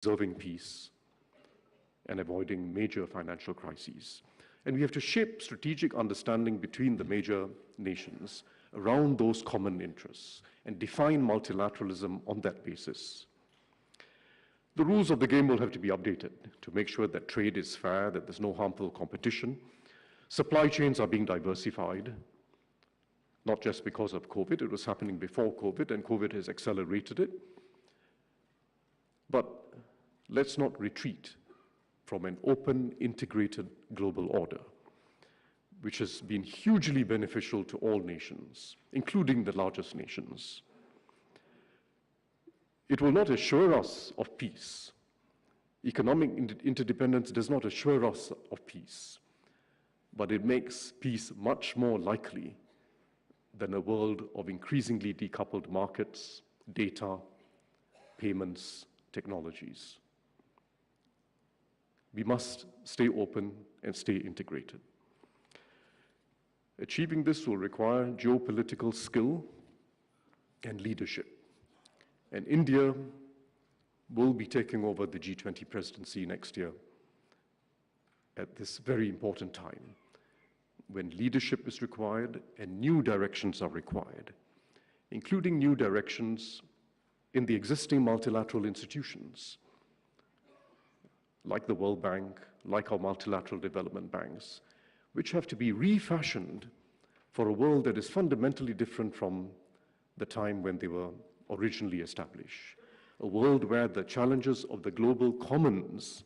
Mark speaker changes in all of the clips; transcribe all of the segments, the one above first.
Speaker 1: preserving peace and avoiding major financial crises. And we have to shape strategic understanding between the major nations around those common interests and define multilateralism on that basis. The rules of the game will have to be updated to make sure that trade is fair, that there's no harmful competition. Supply chains are being diversified, not just because of COVID. It was happening before COVID, and COVID has accelerated it. But let's not retreat from an open, integrated global order, which has been hugely beneficial to all nations, including the largest nations. It will not assure us of peace. Economic interdependence does not assure us of peace, but it makes peace much more likely than a world of increasingly decoupled markets, data, payments, technologies. We must stay open and stay integrated. Achieving this will require geopolitical skill and leadership. And India will be taking over the G20 presidency next year at this very important time, when leadership is required and new directions are required, including new directions in the existing multilateral institutions, like the World Bank, like our multilateral development banks, which have to be refashioned for a world that is fundamentally different from the time when they were originally established. A world where the challenges of the global commons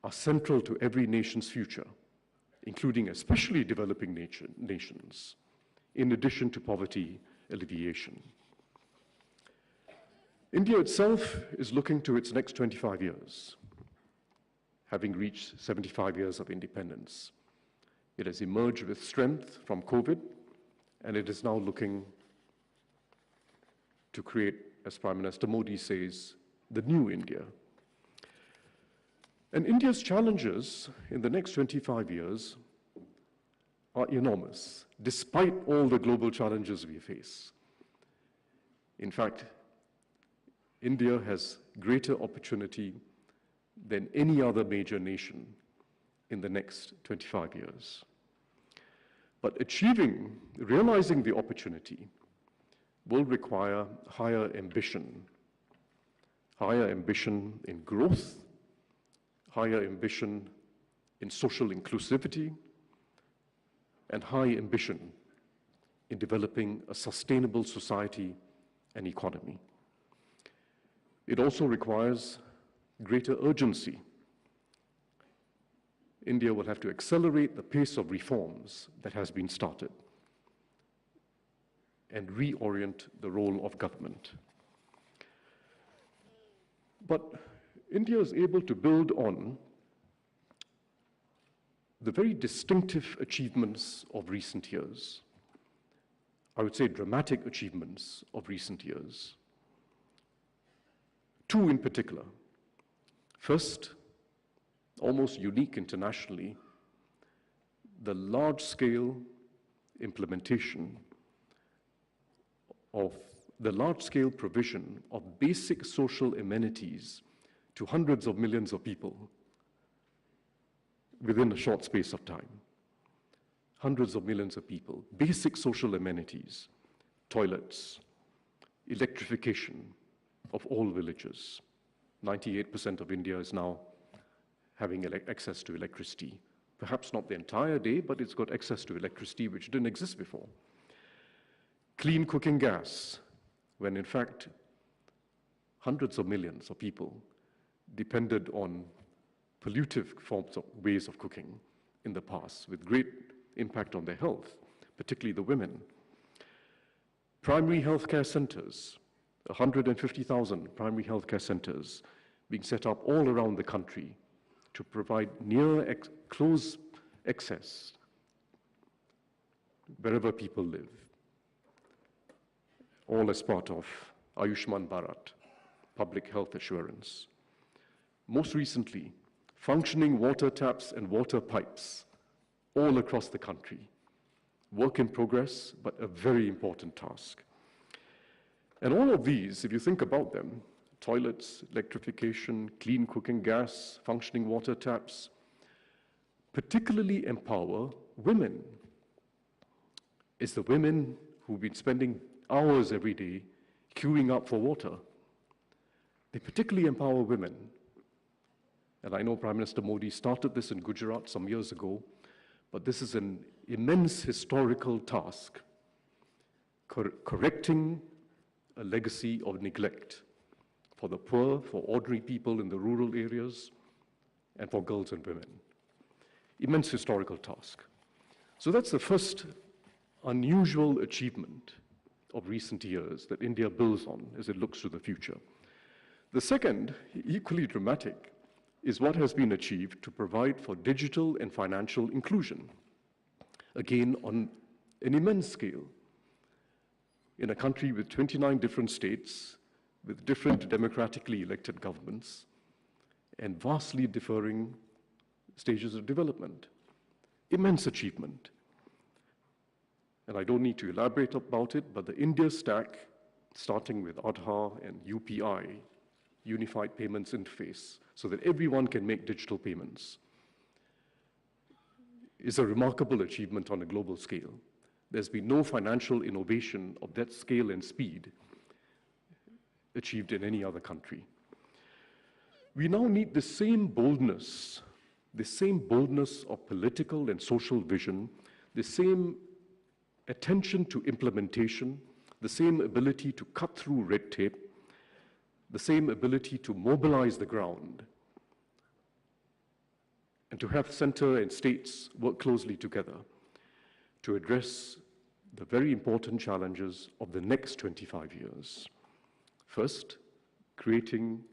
Speaker 1: are central to every nation's future, including especially developing nations, in addition to poverty alleviation. India itself is looking to its next 25 years, having reached 75 years of independence. It has emerged with strength from COVID, and it is now looking to create, as Prime Minister Modi says, the new India. And India's challenges in the next 25 years are enormous, despite all the global challenges we face. In fact, India has greater opportunity than any other major nation in the next 25 years. But realizing the opportunity will require higher ambition in growth, higher ambition in social inclusivity, and high ambition in developing a sustainable society and economy. It also requires greater urgency. India will have to accelerate the pace of reforms that has been started and reorient the role of government. But India is able to build on the very distinctive achievements of recent years. I would say dramatic achievements of recent years. Two in particular. First, almost unique internationally, the large-scale implementation of the large-scale provision of basic social amenities to hundreds of millions of people within a short space of time. Hundreds of millions of people, basic social amenities, toilets, electrification of all villages. 98% of India is now having access to electricity. Perhaps not the entire day, but it's got access to electricity which didn't exist before. Clean cooking gas, when in fact hundreds of millions of people depended on pollutive ways of cooking in the past, with great impact on their health, particularly the women. Primary healthcare centers, 150,000 primary healthcare centers being set up all around the country to provide close access wherever people live, all as part of Ayushman Bharat, public health assurance. Most recently, functioning water taps and water pipes all across the country. Work in progress, but a very important task. And all of these, if you think about them, toilets, electrification, clean cooking gas, functioning water taps, particularly empower women. It's the women who've been spending hours every day queuing up for water. They particularly empower women. And I know Prime Minister Modi started this in Gujarat some years ago, but this is an immense historical task, correcting a legacy of neglect for the poor, for ordinary people in the rural areas, and for girls and women. Immense historical task. So that's the first unusual achievement of recent years that India builds on as it looks to the future. The second, equally dramatic, is what has been achieved to provide for digital and financial inclusion, again on an immense scale. In a country with 29 different states, with different democratically elected governments, and vastly differing stages of development. Immense achievement. And I don't need to elaborate about it, but the India stack, starting with Aadhaar and UPI, Unified Payments Interface, so that everyone can make digital payments, is a remarkable achievement on a global scale. There's been no financial innovation of that scale and speed achieved in any other country. We now need the same boldness of political and social vision, the same attention to implementation, the same ability to cut through red tape, the same ability to mobilize the ground, and to have center and states work closely together to address the very important challenges of the next 25 years. First, creating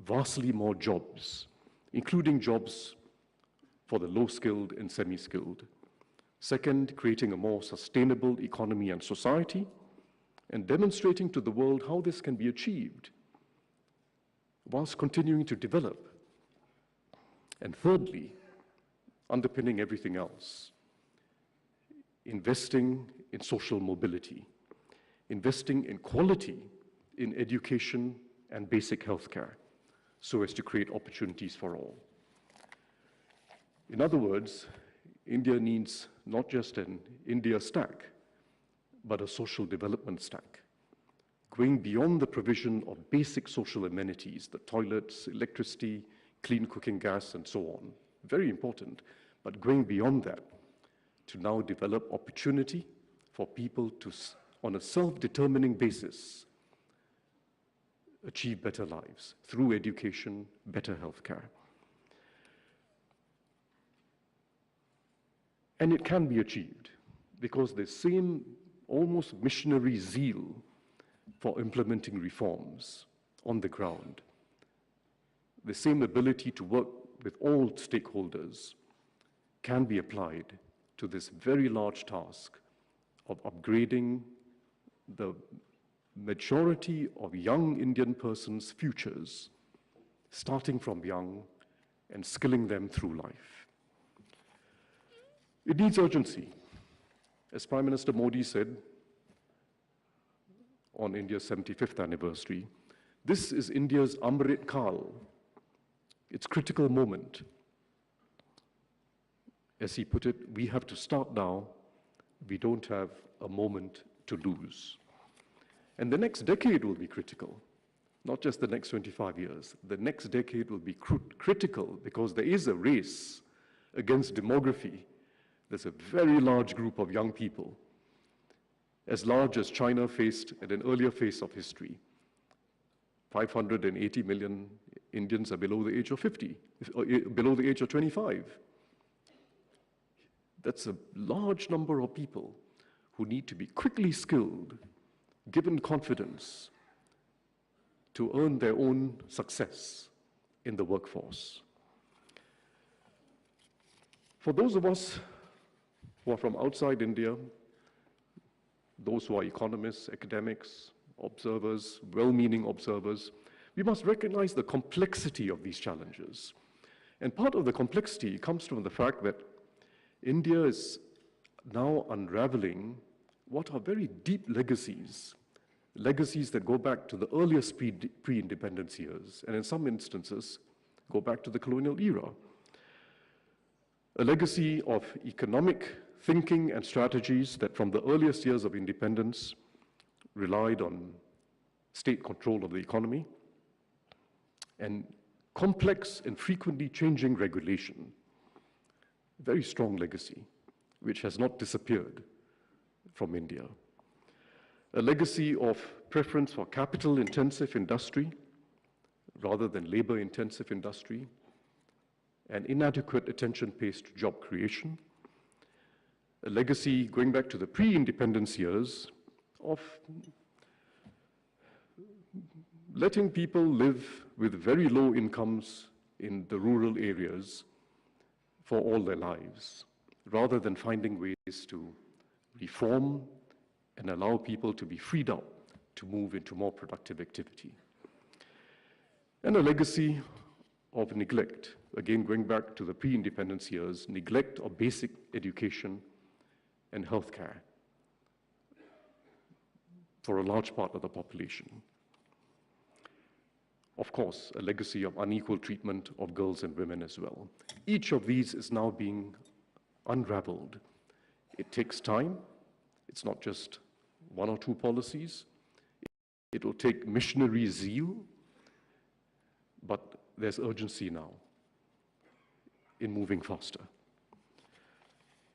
Speaker 1: vastly more jobs, including jobs for the low-skilled and semi-skilled. Second, creating a more sustainable economy and society, and demonstrating to the world how this can be achieved whilst continuing to develop. And thirdly, underpinning everything else, investing in social mobility, investing in quality in education and basic healthcare, so as to create opportunities for all. In other words, India needs not just an India stack, but a social development stack, going beyond the provision of basic social amenities, the toilets, electricity, clean cooking gas, and so on. Very important, but going beyond that to now develop opportunity for people to, on a self-determining basis, achieve better lives through education, better healthcare. And it can be achieved because the same almost missionary zeal for implementing reforms on the ground, the same ability to work with all stakeholders can be applied to this very large task of upgrading the majority of young Indian persons' futures, starting from young and skilling them through life. It needs urgency. As Prime Minister Modi said on India's 75th anniversary, this is India's Amrit Kal, its critical moment. As he put it, we have to start now. We don't have a moment to lose. And the next decade will be critical, not just the next 25 years. The next decade will be critical because there is a race against demography. There's a very large group of young people, as large as China faced at an earlier phase of history. 580 million Indians are below the age of 50, below the age of 25. That's a large number of people who need to be quickly skilled, given confidence to earn their own success in the workforce. For those of us who are from outside India, those who are economists, academics, observers, well-meaning observers, we must recognize the complexity of these challenges. And part of the complexity comes from the fact that India is now unraveling what are very deep legacies legacies that go back to the earliest pre-independence years, and in some instances, go back to the colonial era. A legacy of economic thinking and strategies that from the earliest years of independence relied on state control of the economy and complex and frequently changing regulation. A very strong legacy, which has not disappeared from India. A legacy of preference for capital-intensive industry rather than labor-intensive industry, and inadequate attention paid to job creation. A legacy going back to the pre-independence years of letting people live with very low incomes in the rural areas for all their lives, rather than finding ways to reform and allow people to be freed up to move into more productive activity. And a legacy of neglect, again going back to the pre-independence years, neglect of basic education and healthcare for a large part of the population. Of course, a legacy of unequal treatment of girls and women as well. Each of these is now being unraveled. It takes time. It's not just one or two policies. It will take missionary zeal, but there's urgency now in moving faster.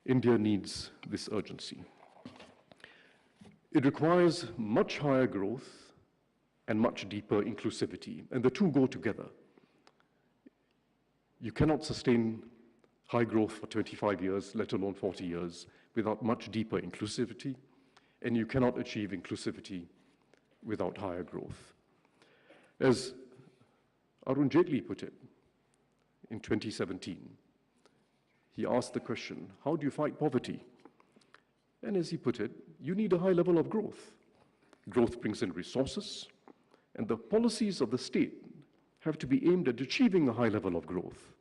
Speaker 1: India needs this urgency. It requires much higher growth and much deeper inclusivity, and the two go together. You cannot sustain high growth for 25 years, let alone 40 years, without much deeper inclusivity, and you cannot achieve inclusivity without higher growth. As Arun Jaitley put it in 2017, he asked the question, how do you fight poverty? And as he put it, you need a high level of growth. Growth brings in resources, and the policies of the state have to be aimed at achieving a high level of growth.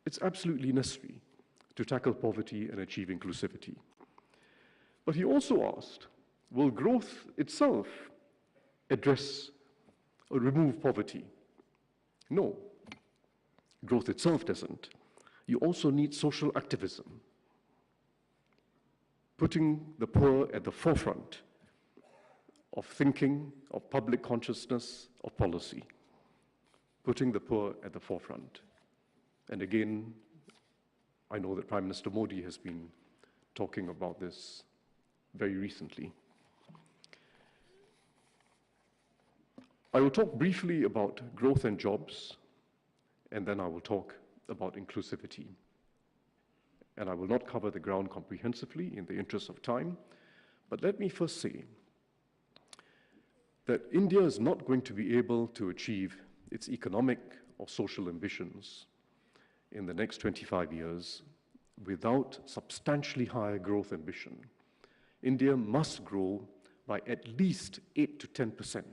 Speaker 1: It's absolutely necessary to tackle poverty and achieve inclusivity. But he also asked, will growth itself address or remove poverty? No, growth itself doesn't. You also need social activism, putting the poor at the forefront of thinking, of public consciousness, of policy, putting the poor at the forefront. And again, I know that Prime Minister Modi has been talking about this very recently. I will talk briefly about growth and jobs, and then I will talk about inclusivity. And I will not cover the ground comprehensively in the interest of time, but let me first say that India is not going to be able to achieve its economic or social ambitions in the next 25 years without substantially higher growth ambition. India must grow by at least 8 to 10%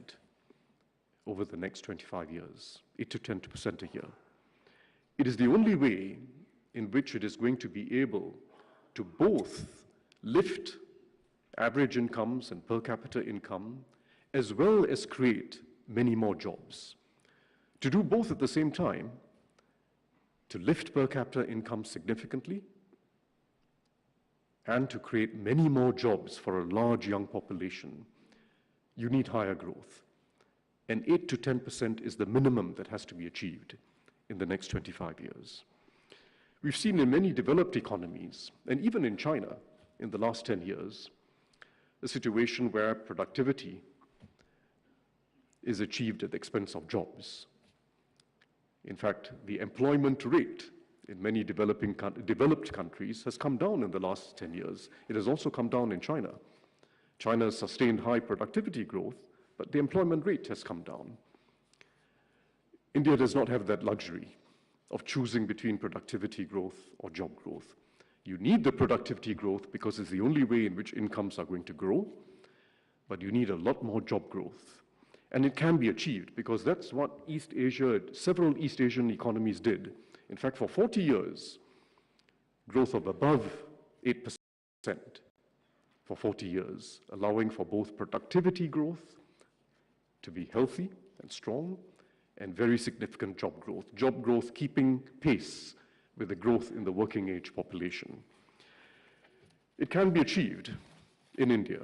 Speaker 1: over the next 25 years, 8 to 10% a year. It is the only way in which it is going to be able to both lift average incomes and per capita income, as well as create many more jobs. To do both at the same time, to lift per capita income significantly, and to create many more jobs for a large young population, you need higher growth. And 8 to 10% is the minimum that has to be achieved in the next 25 years. We've seen in many developed economies, and even in China in the last 10 years, a situation where productivity is achieved at the expense of jobs. In fact, the employment rate in many developed countries has come down in the last 10 years. It has also come down in China. China has sustained high productivity growth, but the employment rate has come down. India does not have that luxury of choosing between productivity growth or job growth. You need the productivity growth because it's the only way in which incomes are going to grow, but you need a lot more job growth. And it can be achieved because that's what several East Asian economies did. In fact, for 40 years, growth of above 8% for 40 years, allowing for both productivity growth, to be healthy and strong, and very significant job growth. Job growth keeping pace with the growth in the working age population. It can be achieved in India.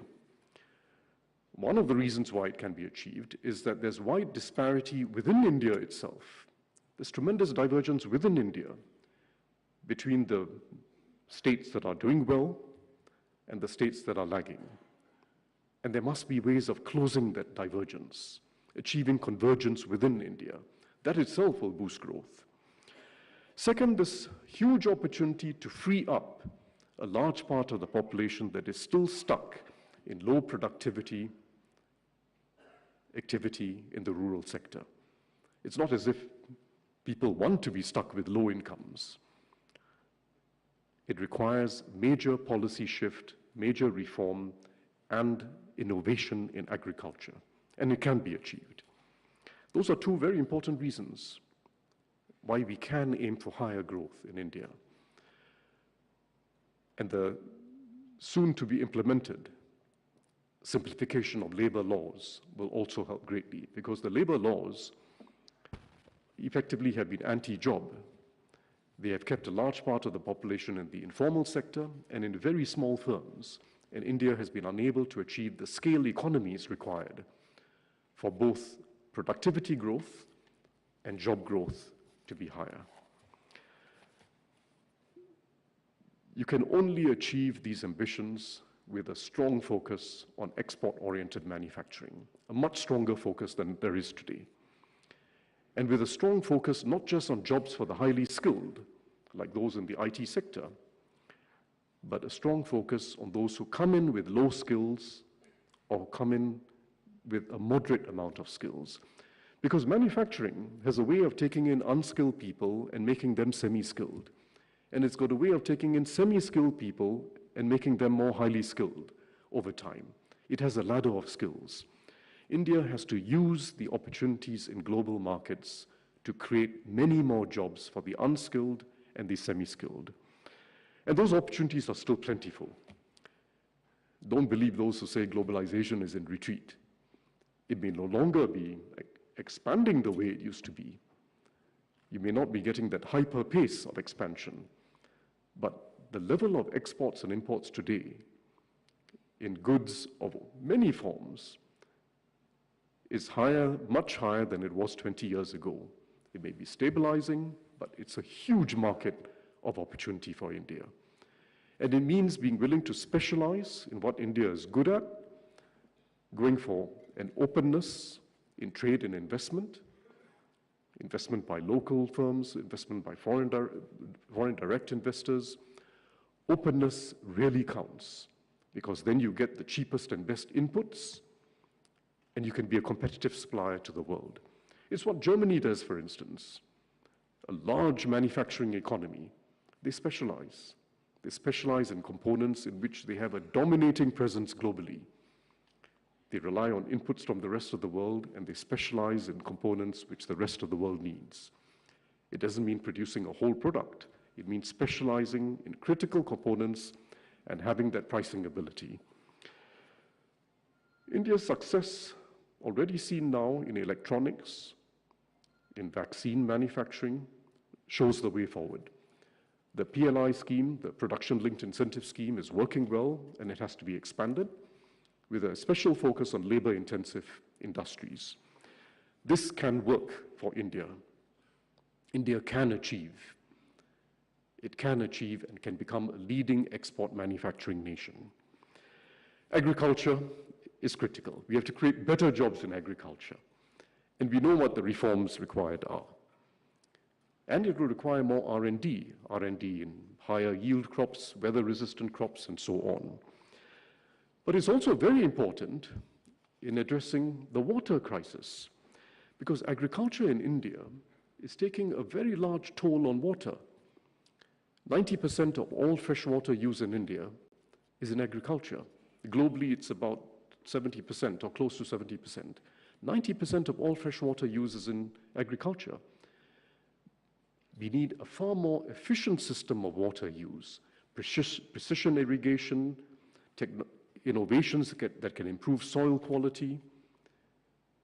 Speaker 1: One of the reasons why it can be achieved is that there's wide disparity within India itself. There's tremendous divergence within India between the states that are doing well and the states that are lagging. And there must be ways of closing that divergence, achieving convergence within India. That itself will boost growth. Second, this huge opportunity to free up a large part of the population that is still stuck in low productivity activity in the rural sector. It's not as if people want to be stuck with low incomes. It requires major policy shift, major reform, and innovation in agriculture, and it can be achieved. Those are two very important reasons why we can aim for higher growth in India. And the soon-to-be implemented simplification of labor laws will also help greatly, because the labor laws effectively have been anti-job. They have kept a large part of the population in the informal sector and in very small firms, and India has been unable to achieve the scale economies required for both productivity growth and job growth to be higher. You can only achieve these ambitions with a strong focus on export-oriented manufacturing, a much stronger focus than there is today. And with a strong focus not just on jobs for the highly skilled, like those in the IT sector, but a strong focus on those who come in with low skills or come in with a moderate amount of skills. Because manufacturing has a way of taking in unskilled people and making them semi-skilled. And it's got a way of taking in semi-skilled people and making them more highly skilled over time. It has a ladder of skills. India has to use the opportunities in global markets to create many more jobs for the unskilled and the semi-skilled. And those opportunities are still plentiful. Don't believe those who say globalization is in retreat. It may no longer be expanding the way it used to be. You may not be getting that hyper pace of expansion, but the level of exports and imports today in goods of many forms is higher, much higher than it was 20 years ago. It may be stabilizing, but it's a huge market of opportunity for India. And it means being willing to specialize in what India is good at, going for an openness in trade and investment by local firms, investment by foreign direct investors. Openness really counts, because then you get the cheapest and best inputs, and you can be a competitive supplier to the world. It's what Germany does, for instance. A large manufacturing economy. They specialize. They specialize in components in which they have a dominating presence globally. They rely on inputs from the rest of the world, and they specialize in components which the rest of the world needs. It doesn't mean producing a whole product. It means specializing in critical components and having that pricing ability. India's success, already seen now in electronics, in vaccine manufacturing, shows the way forward. The PLI scheme, the Production-Linked Incentive Scheme, is working well, and it has to be expanded with a special focus on labor-intensive industries. This can work for India. India can achieve. It can achieve and can become a leading export manufacturing nation. Agriculture is critical. We have to create better jobs in agriculture. And we know what the reforms required are. And it will require more R&D in higher yield crops, weather-resistant crops, and so on. But it's also very important in addressing the water crisis, because agriculture in India is taking a very large toll on water. 90% of all freshwater use in India is in agriculture. Globally, it's about 70% or close to 70%. 90% of all freshwater use is in agriculture. We need a far more efficient system of water use, precision irrigation, innovations that can improve soil quality,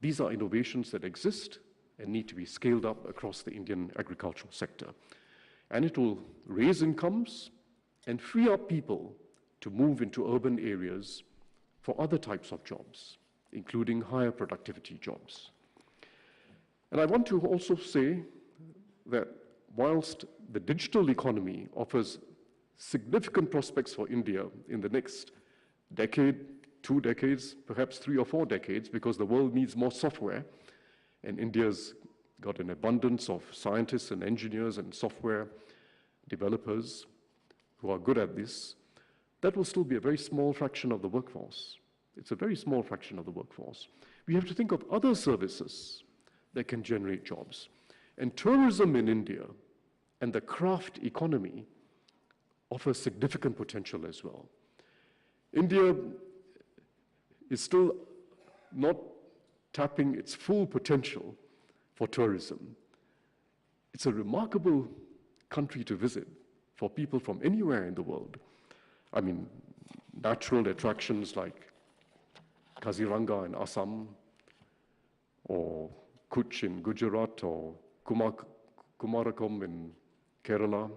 Speaker 1: These are innovations that exist and need to be scaled up across the Indian agricultural sector. And it will raise incomes and free up people to move into urban areas for other types of jobs, including higher productivity jobs. And I want to also say that whilst the digital economy offers significant prospects for India in the next decade, 2 decades, perhaps 3 or 4 decades, because the world needs more software, and India's got an abundance of scientists and engineers and software developers who are good at this, that will still be a very small fraction of the workforce. It's a very small fraction of the workforce. We have to think of other services that can generate jobs. And tourism in India and the craft economy offer significant potential as well. India is still not tapping its full potential for tourism. It's a remarkable country to visit for people from anywhere in the world. I mean, natural attractions like Kaziranga in Assam, or Kutch in Gujarat, or Kumarakom in Kerala,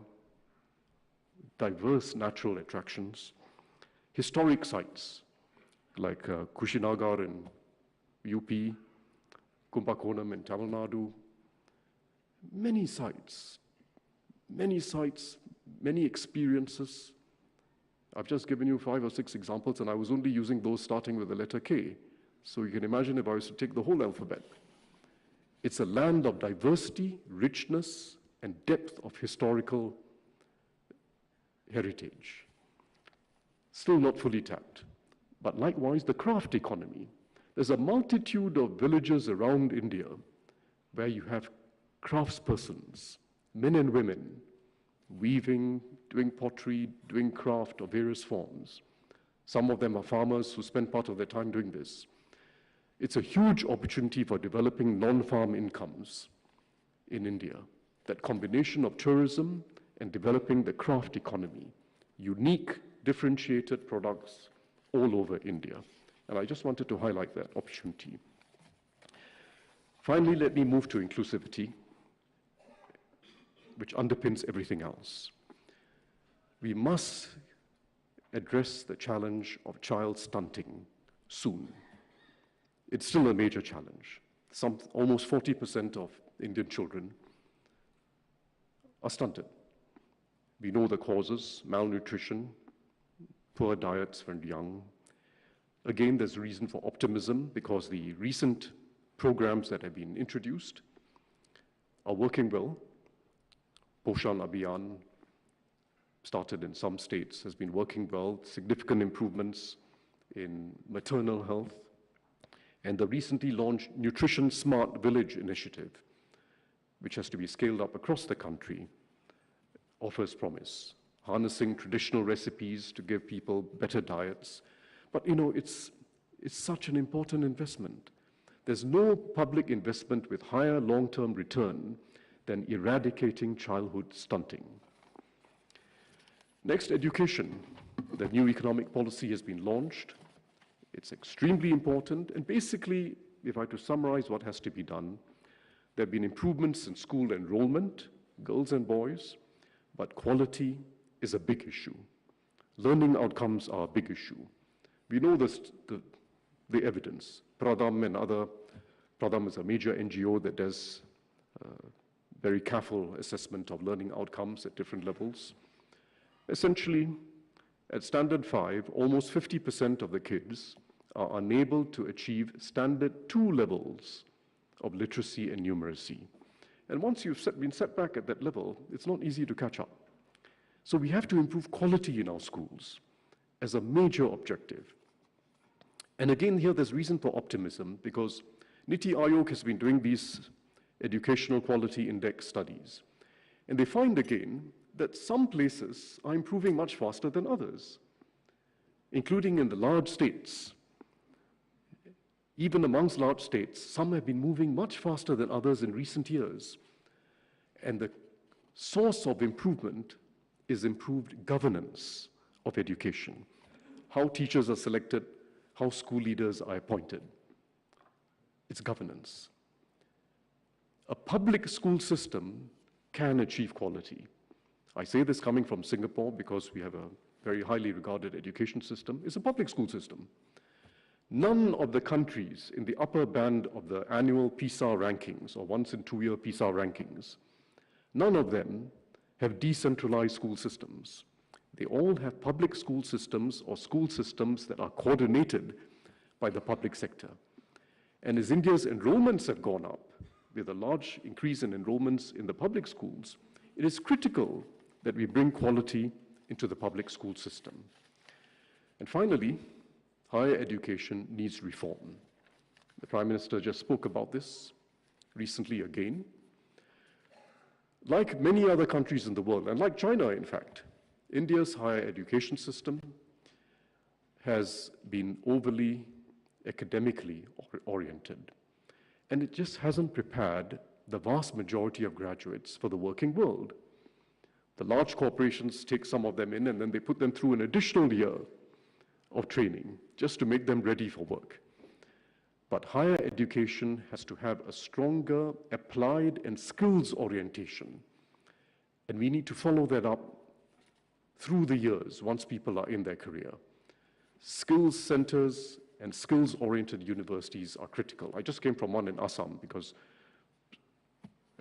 Speaker 1: diverse natural attractions, historic sites like Kushinagar in UP, Kumbakonam in Tamil Nadu, many sites, many experiences. I've just given you 5 or 6 examples, and I was only using those starting with the letter K. So you can imagine if I was to take the whole alphabet. It's a land of diversity, richness, and depth of historical heritage. Still not fully tapped. But likewise, the craft economy. There's a multitude of villages around India where you have craftspersons, men and women, weaving, doing pottery, doing craft of various forms. Some of them are farmers who spend part of their time doing this. It's a huge opportunity for developing non-farm incomes in India. That combination of tourism and developing the craft economy, unique, differentiated products all over India. And I just wanted to highlight that opportunity. Finally, let me move to inclusivity, which underpins everything else. We must address the challenge of child stunting soon. It's still a major challenge. Almost 40% of Indian children are stunted. We know the causes: malnutrition, poor diets when young. Again, there's reason for optimism because the recent programs that have been introduced are working well. Poshan Abhiyan, started in some states, has been working well, significant improvements in maternal health. And the recently launched Nutrition Smart Village initiative, which has to be scaled up across the country, offers promise, harnessing traditional recipes to give people better diets. But it's such an important investment. There's no public investment with higher long-term return than eradicating childhood stunting. Next, education. The new economic policy has been launched. It's extremely important, and basically, if I were to summarize what has to be done, there have been improvements in school enrollment, girls and boys, but quality is a big issue. Learning outcomes are a big issue. We know this, the evidence. Pradham is a major NGO that does very careful assessment of learning outcomes at different levels. Essentially, at Standard 5, almost 50% of the kids are unable to achieve Standard 2 levels of literacy and numeracy. And once you've been set back at that level, it's not easy to catch up. So we have to improve quality in our schools as a major objective. And again, here there's reason for optimism because Niti Aayog has been doing these educational quality index studies. And they find again that some places are improving much faster than others, including in the large states. Even amongst large states, some have been moving much faster than others in recent years. And the source of improvement is improved governance of education, how teachers are selected, how school leaders are appointed. It's governance. A public school system can achieve quality. I say this coming from Singapore because we have a very highly regarded education system. It's a public school system. None of the countries in the upper band of the annual PISA rankings, or once in 2-year PISA rankings, none of them have decentralized school systems. They all have public school systems or school systems that are coordinated by the public sector. And as India's enrollments have gone up, with a large increase in enrollments in the public schools, it is critical that we bring quality into the public school system. And finally, higher education needs reform. The Prime Minister just spoke about this recently again. Like many other countries in the world, and like China, in fact, India's higher education system has been overly academically oriented, and it just hasn't prepared the vast majority of graduates for the working world. The large corporations take some of them in, and then they put them through an additional year of training just to make them ready for work. But higher education has to have a stronger applied and skills orientation. And we need to follow that up through the years once people are in their career. Skills centers and skills-oriented universities are critical. I just came from one in Assam because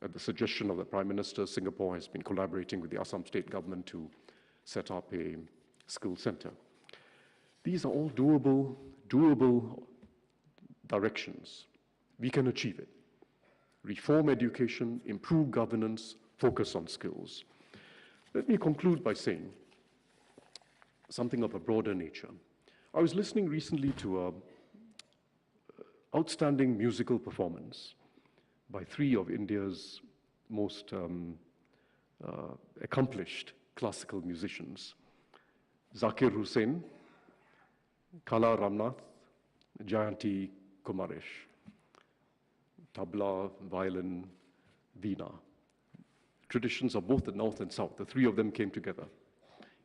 Speaker 1: at the suggestion of the Prime Minister, Singapore has been collaborating with the Assam state government to set up a skills center. These are all doable directions. We can achieve it. Reform education, improve governance, focus on skills. Let me conclude by saying something of a broader nature. I was listening recently to an outstanding musical performance by 3 of India's most accomplished classical musicians, Zakir Hussain, Kala Ramnath, Jayanti Kumaresh, tabla, violin, veena. Traditions of both the North and South. The 3 of them came together.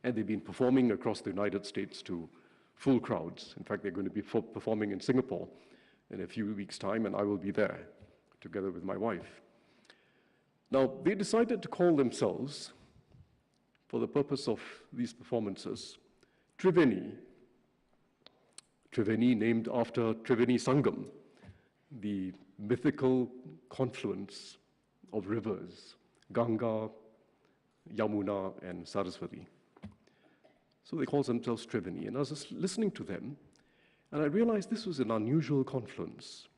Speaker 1: And they've been performing across the United States to full crowds. In fact, they're going to be performing in Singapore in a few weeks' time, and I will be there together with my wife. Now, they decided to call themselves, for the purpose of these performances, Triveni. Triveni named after Triveni Sangam, the mythical confluence of rivers, Ganga, Yamuna, and Saraswati. So they call themselves Triveni. And I was just listening to them, and I realized this was an unusual confluence,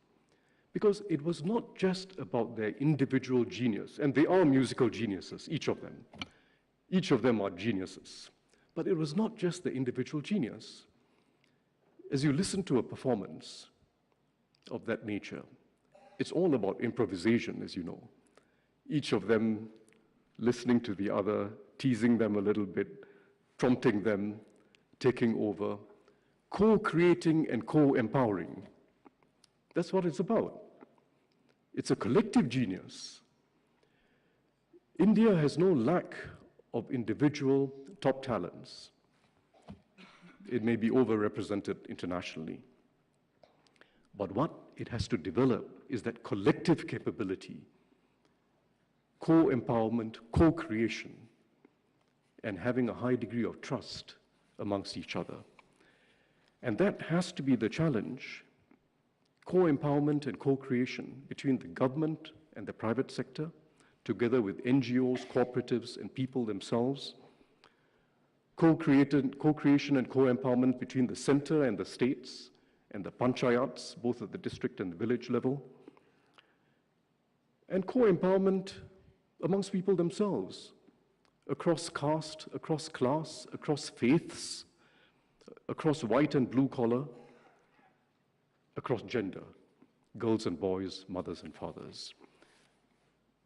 Speaker 1: because it was not just about their individual genius, and they are musical geniuses, each of them. Each of them are geniuses. But it was not just the individual genius. As you listen to a performance of that nature, it's all about improvisation, as you know. Each of them listening to the other, teasing them a little bit, prompting them, taking over, co-creating and co-empowering. That's what it's about. It's a collective genius. India has no lack of individual top talents. It may be overrepresented internationally. But what it has to develop is that collective capability, co-empowerment, co-creation, and having a high degree of trust amongst each other. And that has to be the challenge, co-empowerment and co-creation between the government and the private sector, together with NGOs, cooperatives, and people themselves, co-creation and co-empowerment between the center and the states, and the panchayats, both at the district and the village level, and co-empowerment amongst people themselves, across caste, across class, across faiths, across white and blue collar, across gender, girls and boys, mothers and fathers.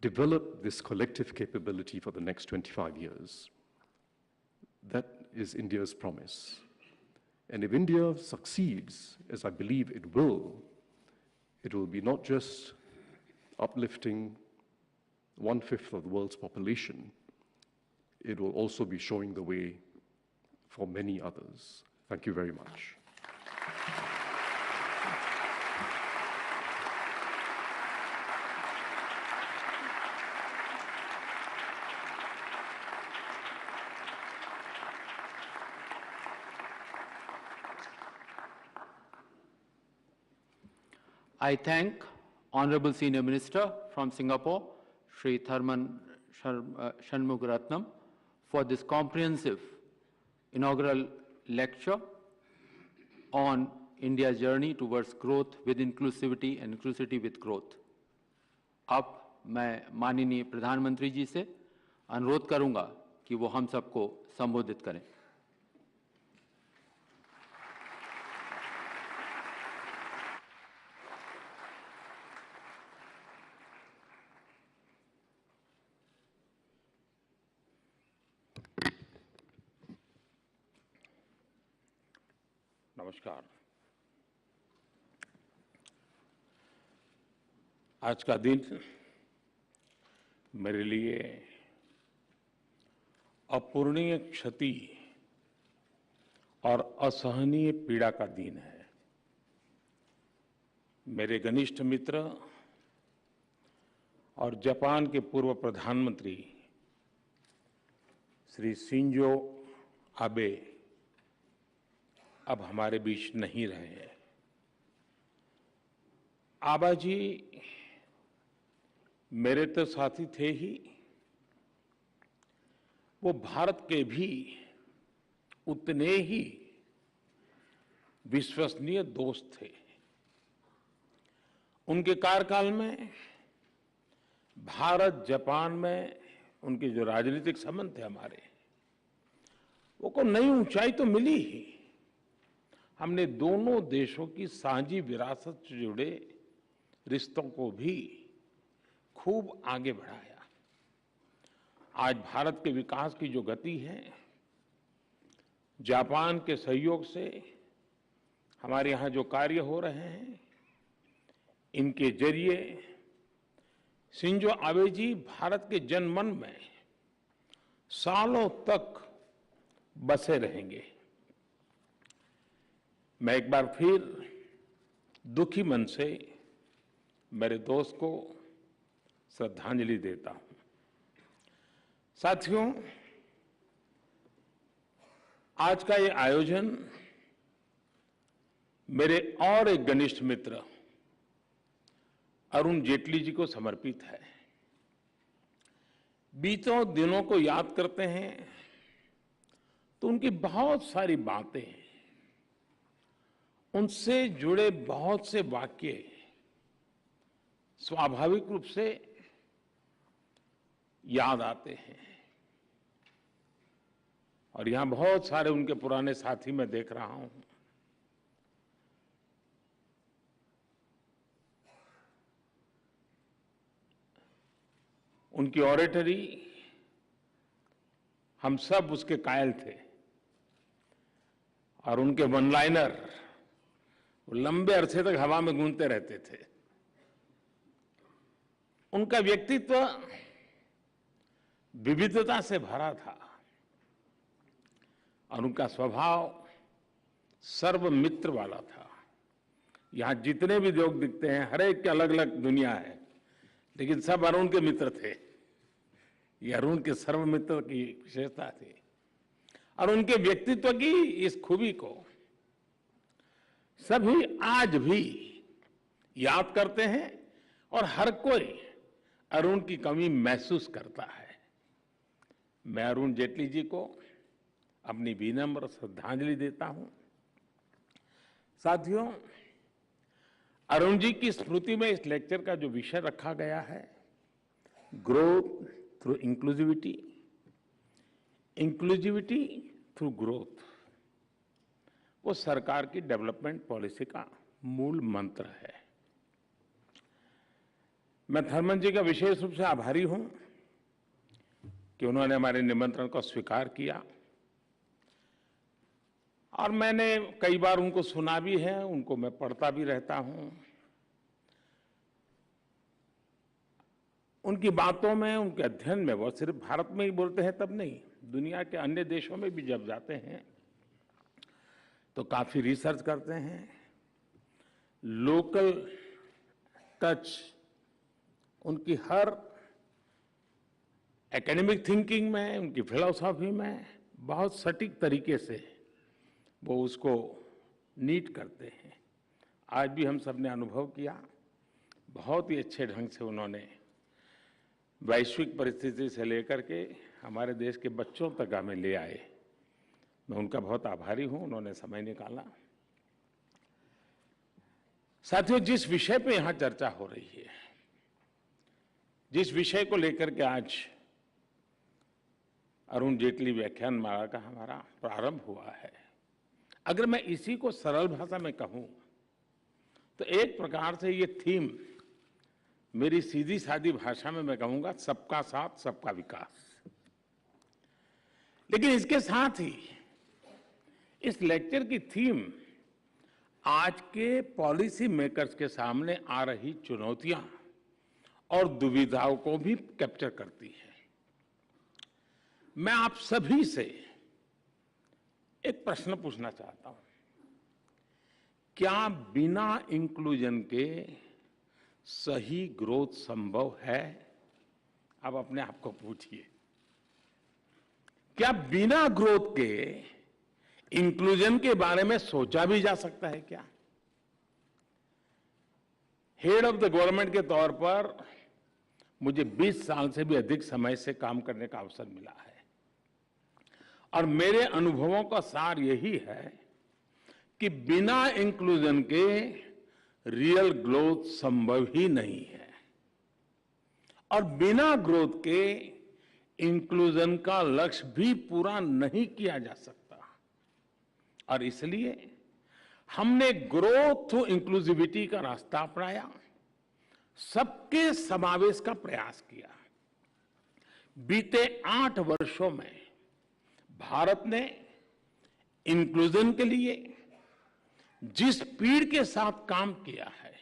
Speaker 1: Develop this collective capability for the next 25 years. That is India's promise. And if India succeeds, as I believe it will be not just uplifting 1/5 of the world's population, it will also be showing the way for many others. Thank you very much.
Speaker 2: I thank Honorable Senior Minister from Singapore, Sri Tharman Shanmugaratnam, for this comprehensive inaugural lecture on India's journey towards growth with inclusivity and inclusivity with growth. अब मैं माननीय प्रधानमंत्री जी से अनुरोध करूंगा कि वो हम सबको संबोधित करें।
Speaker 3: नमस्कार। आज का दिन मेरे लिए अपूरणीय क्षति और असहनीय पीड़ा का दिन है। मेरे घनिष्ठ मित्र और जापान के पूर्व प्रधानमंत्री श्री शिंजो आबे अब हमारे बीच नहीं रहे हैं। आबा जी मेरे तो साथी थे ही, वो भारत के भी उतने ही विश्वसनीय दोस्त थे। उनके कार्यकाल में भारत जापान में उनके जो राजनीतिक संबंध थे हमारे, वो को नई ऊंचाई तो मिली ही। हमने दोनों देशों की साझी विरासत से जुड़े रिश्तों को भी खूब आगे बढ़ाया। आज भारत के विकास की जो गति है, जापान के सहयोग से हमारे यहाँ जो कार्य हो रहे हैं, इनके जरिए शिंजो आबे जी भारत के जनमन में सालों तक बसे रहेंगे। मैं एक बार फिर दुखी मन से मेरे दोस्त को श्रद्धांजलि देता हूं। साथियों, आज का ये आयोजन मेरे और एक घनिष्ठ मित्र अरुण जेटली जी को समर्पित है। बीतों दिनों को याद करते हैं तो उनकी बहुत सारी बातें, उनसे जुड़े बहुत से वाक्य स्वाभाविक रूप से याद आते हैं। और यहां बहुत सारे उनके पुराने साथी मैं देख रहा हूं। उनकी ऑरेटरी हम सब उसके कायल थे, और उनके वन लाइनर लंबे अरसे तक हवा में गूंजते रहते थे। उनका व्यक्तित्व विविधता से भरा था और उनका स्वभाव सर्वमित्र वाला था। यहां जितने भी लोग दिखते हैं, हर एक की अलग अलग दुनिया है, लेकिन सब अरुण के मित्र थे। ये अरुण के सर्वमित्र की विशेषता थी। और उनके व्यक्तित्व की इस खूबी को सभी आज भी याद करते हैं और हर कोई अरुण की कमी महसूस करता है। मैं अरुण जेटली जी को अपनी विनम्र श्रद्धांजलि देता हूं। साथियों, अरुण जी की स्मृति में इस लेक्चर का जो विषय रखा गया है, growth through inclusivity, inclusivity through growth, वो सरकार की डेवलपमेंट पॉलिसी का मूल मंत्र है। मैं थर्मन जी का विशेष रूप से आभारी हूं कि उन्होंने हमारे निमंत्रण को स्वीकार किया, और मैंने कई बार उनको सुना भी है, उनको मैं पढ़ता भी रहता हूं। उनकी बातों में, उनके अध्ययन में, वो सिर्फ भारत में ही बोलते हैं तब नहीं, दुनिया के अन्य देशों में भी जब जाते हैं तो काफी रिसर्च करते हैं। लोकल टच उनकी हर एकेडमिक थिंकिंग में, उनकी फिलॉसफी में बहुत सटीक तरीके से वो उसको नीट करते हैं। आज भी हम सब ने अनुभव किया बहुत ही अच्छे ढंग से उन्होंने वैश्विक परिस्थिति से लेकर के हमारे देश के बच्चों तक हमें ले आए। मैं उनका बहुत आभारी हूं, उन्होंने समय निकाला। साथियों, जिस विषय पे यहां चर्चा हो रही है, जिस विषय को लेकर के आज अरुण जेटली व्याख्यान माला का हमारा प्रारंभ हुआ है, अगर मैं इसी को सरल भाषा में कहूं तो एक प्रकार से ये थीम, मेरी सीधी सादी भाषा में मैं कहूंगा, सबका साथ सबका विकास। लेकिन इसके साथ ही इस लेक्चर की थीम आज के पॉलिसी मेकर्स के सामने आ रही चुनौतियां और दुविधाओं को भी कैप्चर करती है। मैं आप सभी से एक प्रश्न पूछना चाहता हूं, क्या बिना इंक्लूजन के सही ग्रोथ संभव है? आप अपने आप को पूछिए, क्या बिना ग्रोथ के इंक्लूजन के बारे में सोचा भी जा सकता है क्या? हेड ऑफ द गवर्नमेंट के तौर पर मुझे 20 साल से भी अधिक समय से काम करने का अवसर मिला है और मेरे अनुभवों का सार यही है कि बिना इंक्लूजन के रियल ग्रोथ संभव ही नहीं है और बिना ग्रोथ के इंक्लूजन का लक्ष्य भी पूरा नहीं किया जा सकता। और इसलिए हमने ग्रोथ थ्रू इंक्लूसिविटी का रास्ता अपनाया, सबके समावेश का प्रयास किया। बीते 8 वर्षों में भारत ने इंक्लूजन के लिए जिस स्पीड के साथ काम किया है,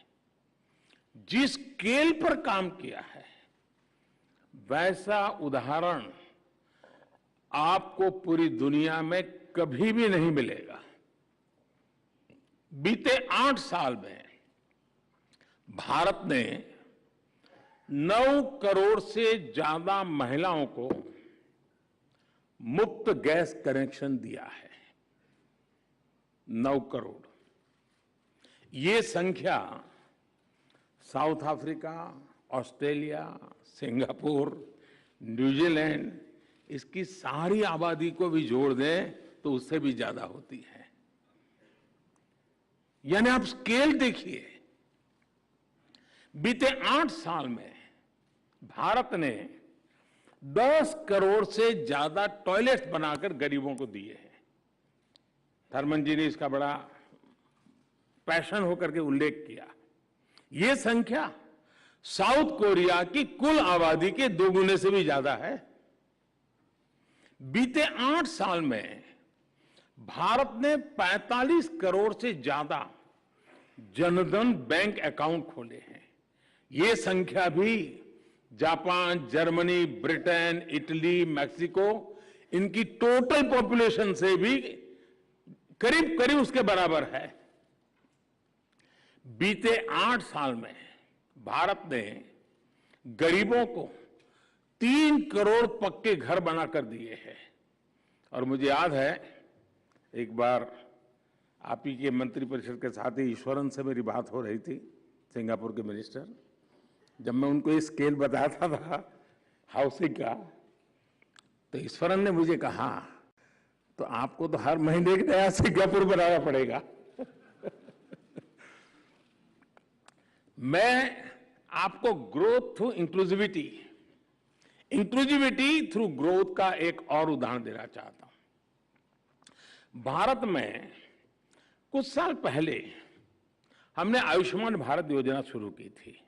Speaker 3: जिस स्केल पर काम किया है, वैसा उदाहरण आपको पूरी दुनिया में कभी भी नहीं मिलेगा। बीते 8 साल में भारत ने 9 करोड़ से ज्यादा महिलाओं को मुफ्त गैस कनेक्शन दिया है। 9 करोड़। ये संख्या south Africa, Australia, Singapore, New Zealand, इसकी सारी आबादी को भी जोड़ दें तो उससे भी ज्यादा होती है। यानी आप स्केल देखिए, बीते 8 साल में भारत ने 10 करोड़ से ज्यादा टॉयलेट्स बनाकर गरीबों को दिए हैं। थर्मन जी ने इसका बड़ा पैशन होकर के उल्लेख किया। यह संख्या साउथ कोरिया की कुल आबादी के 2 गुने से भी ज्यादा है। बीते 8 साल में भारत ने 45 करोड़ से ज्यादा जनधन बैंक अकाउंट खोले हैं। यह संख्या भी Japan, Germany, Britain, Italy, Mexico, इनकी टोटल पॉपुलेशन से भी करीब करीब उसके बराबर है। बीते 8 साल में भारत ने गरीबों को 3 करोड़ पक्के घर बनाकर दिए हैं। और मुझे याद है, एक बार आप ही के मंत्रिपरिषद के साथ ही ईश्वरन से मेरी बात हो रही थी, सिंगापुर के मिनिस्टर। जब मैं उनको ये स्केल बताता था हाउसिंग का, तो ईश्वरन ने मुझे कहा, तो आपको तो हर महीने एक नया सिंगापुर बनाना पड़ेगा। मैं आपको growth through inclusivity, inclusivity through growth का एक और उदाहरण देना चाहता हूं। भारत में कुछ साल पहले हमने आयुष्मान भारत योजना शुरू की थी,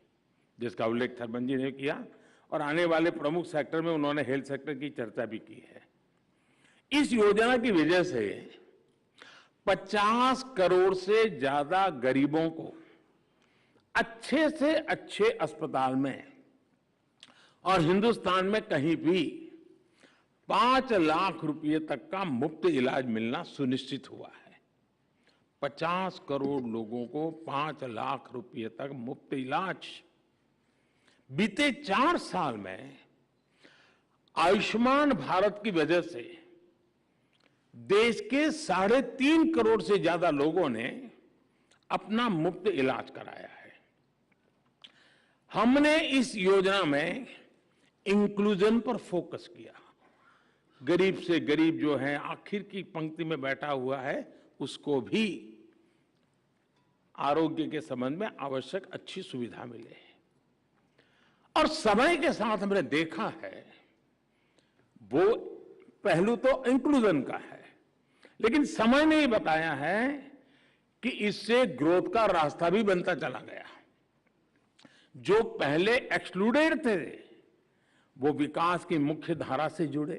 Speaker 3: जिसका उल्लेख थर्मन जी ने किया, और आने वाले प्रमुख सेक्टर में उन्होंने हेल्थ सेक्टर की चर्चा भी की है। इस योजना की वजह से 50 करोड़ से ज्यादा गरीबों को अच्छे से अच्छे अस्पताल में और हिंदुस्तान में कहीं भी 5 लाख रुपए तक का मुफ्त इलाज मिलना सुनिश्चित हुआ है। 50 करोड़ लोगों को 5 लाख रुपए तक मुफ्त इलाज। बीते 4 साल में आयुष्मान भारत की वजह से देश के 3.5 करोड़ से ज्यादा लोगों ने अपना मुफ्त इलाज कराया है। हमने इस योजना में इंक्लूजन पर फोकस किया। गरीब से गरीब जो है, आखिर की पंक्ति में बैठा हुआ है, उसको भी आरोग्य के संबंध में आवश्यक अच्छी सुविधा मिले। और समय के साथ हमने देखा है, वो पहलू तो इंक्लूजन का है, लेकिन समय ने बताया है कि इससे ग्रोथ का रास्ता भी बनता चला गया। जो पहले एक्सक्लूडेड थे वो विकास की मुख्य धारा से जुड़े,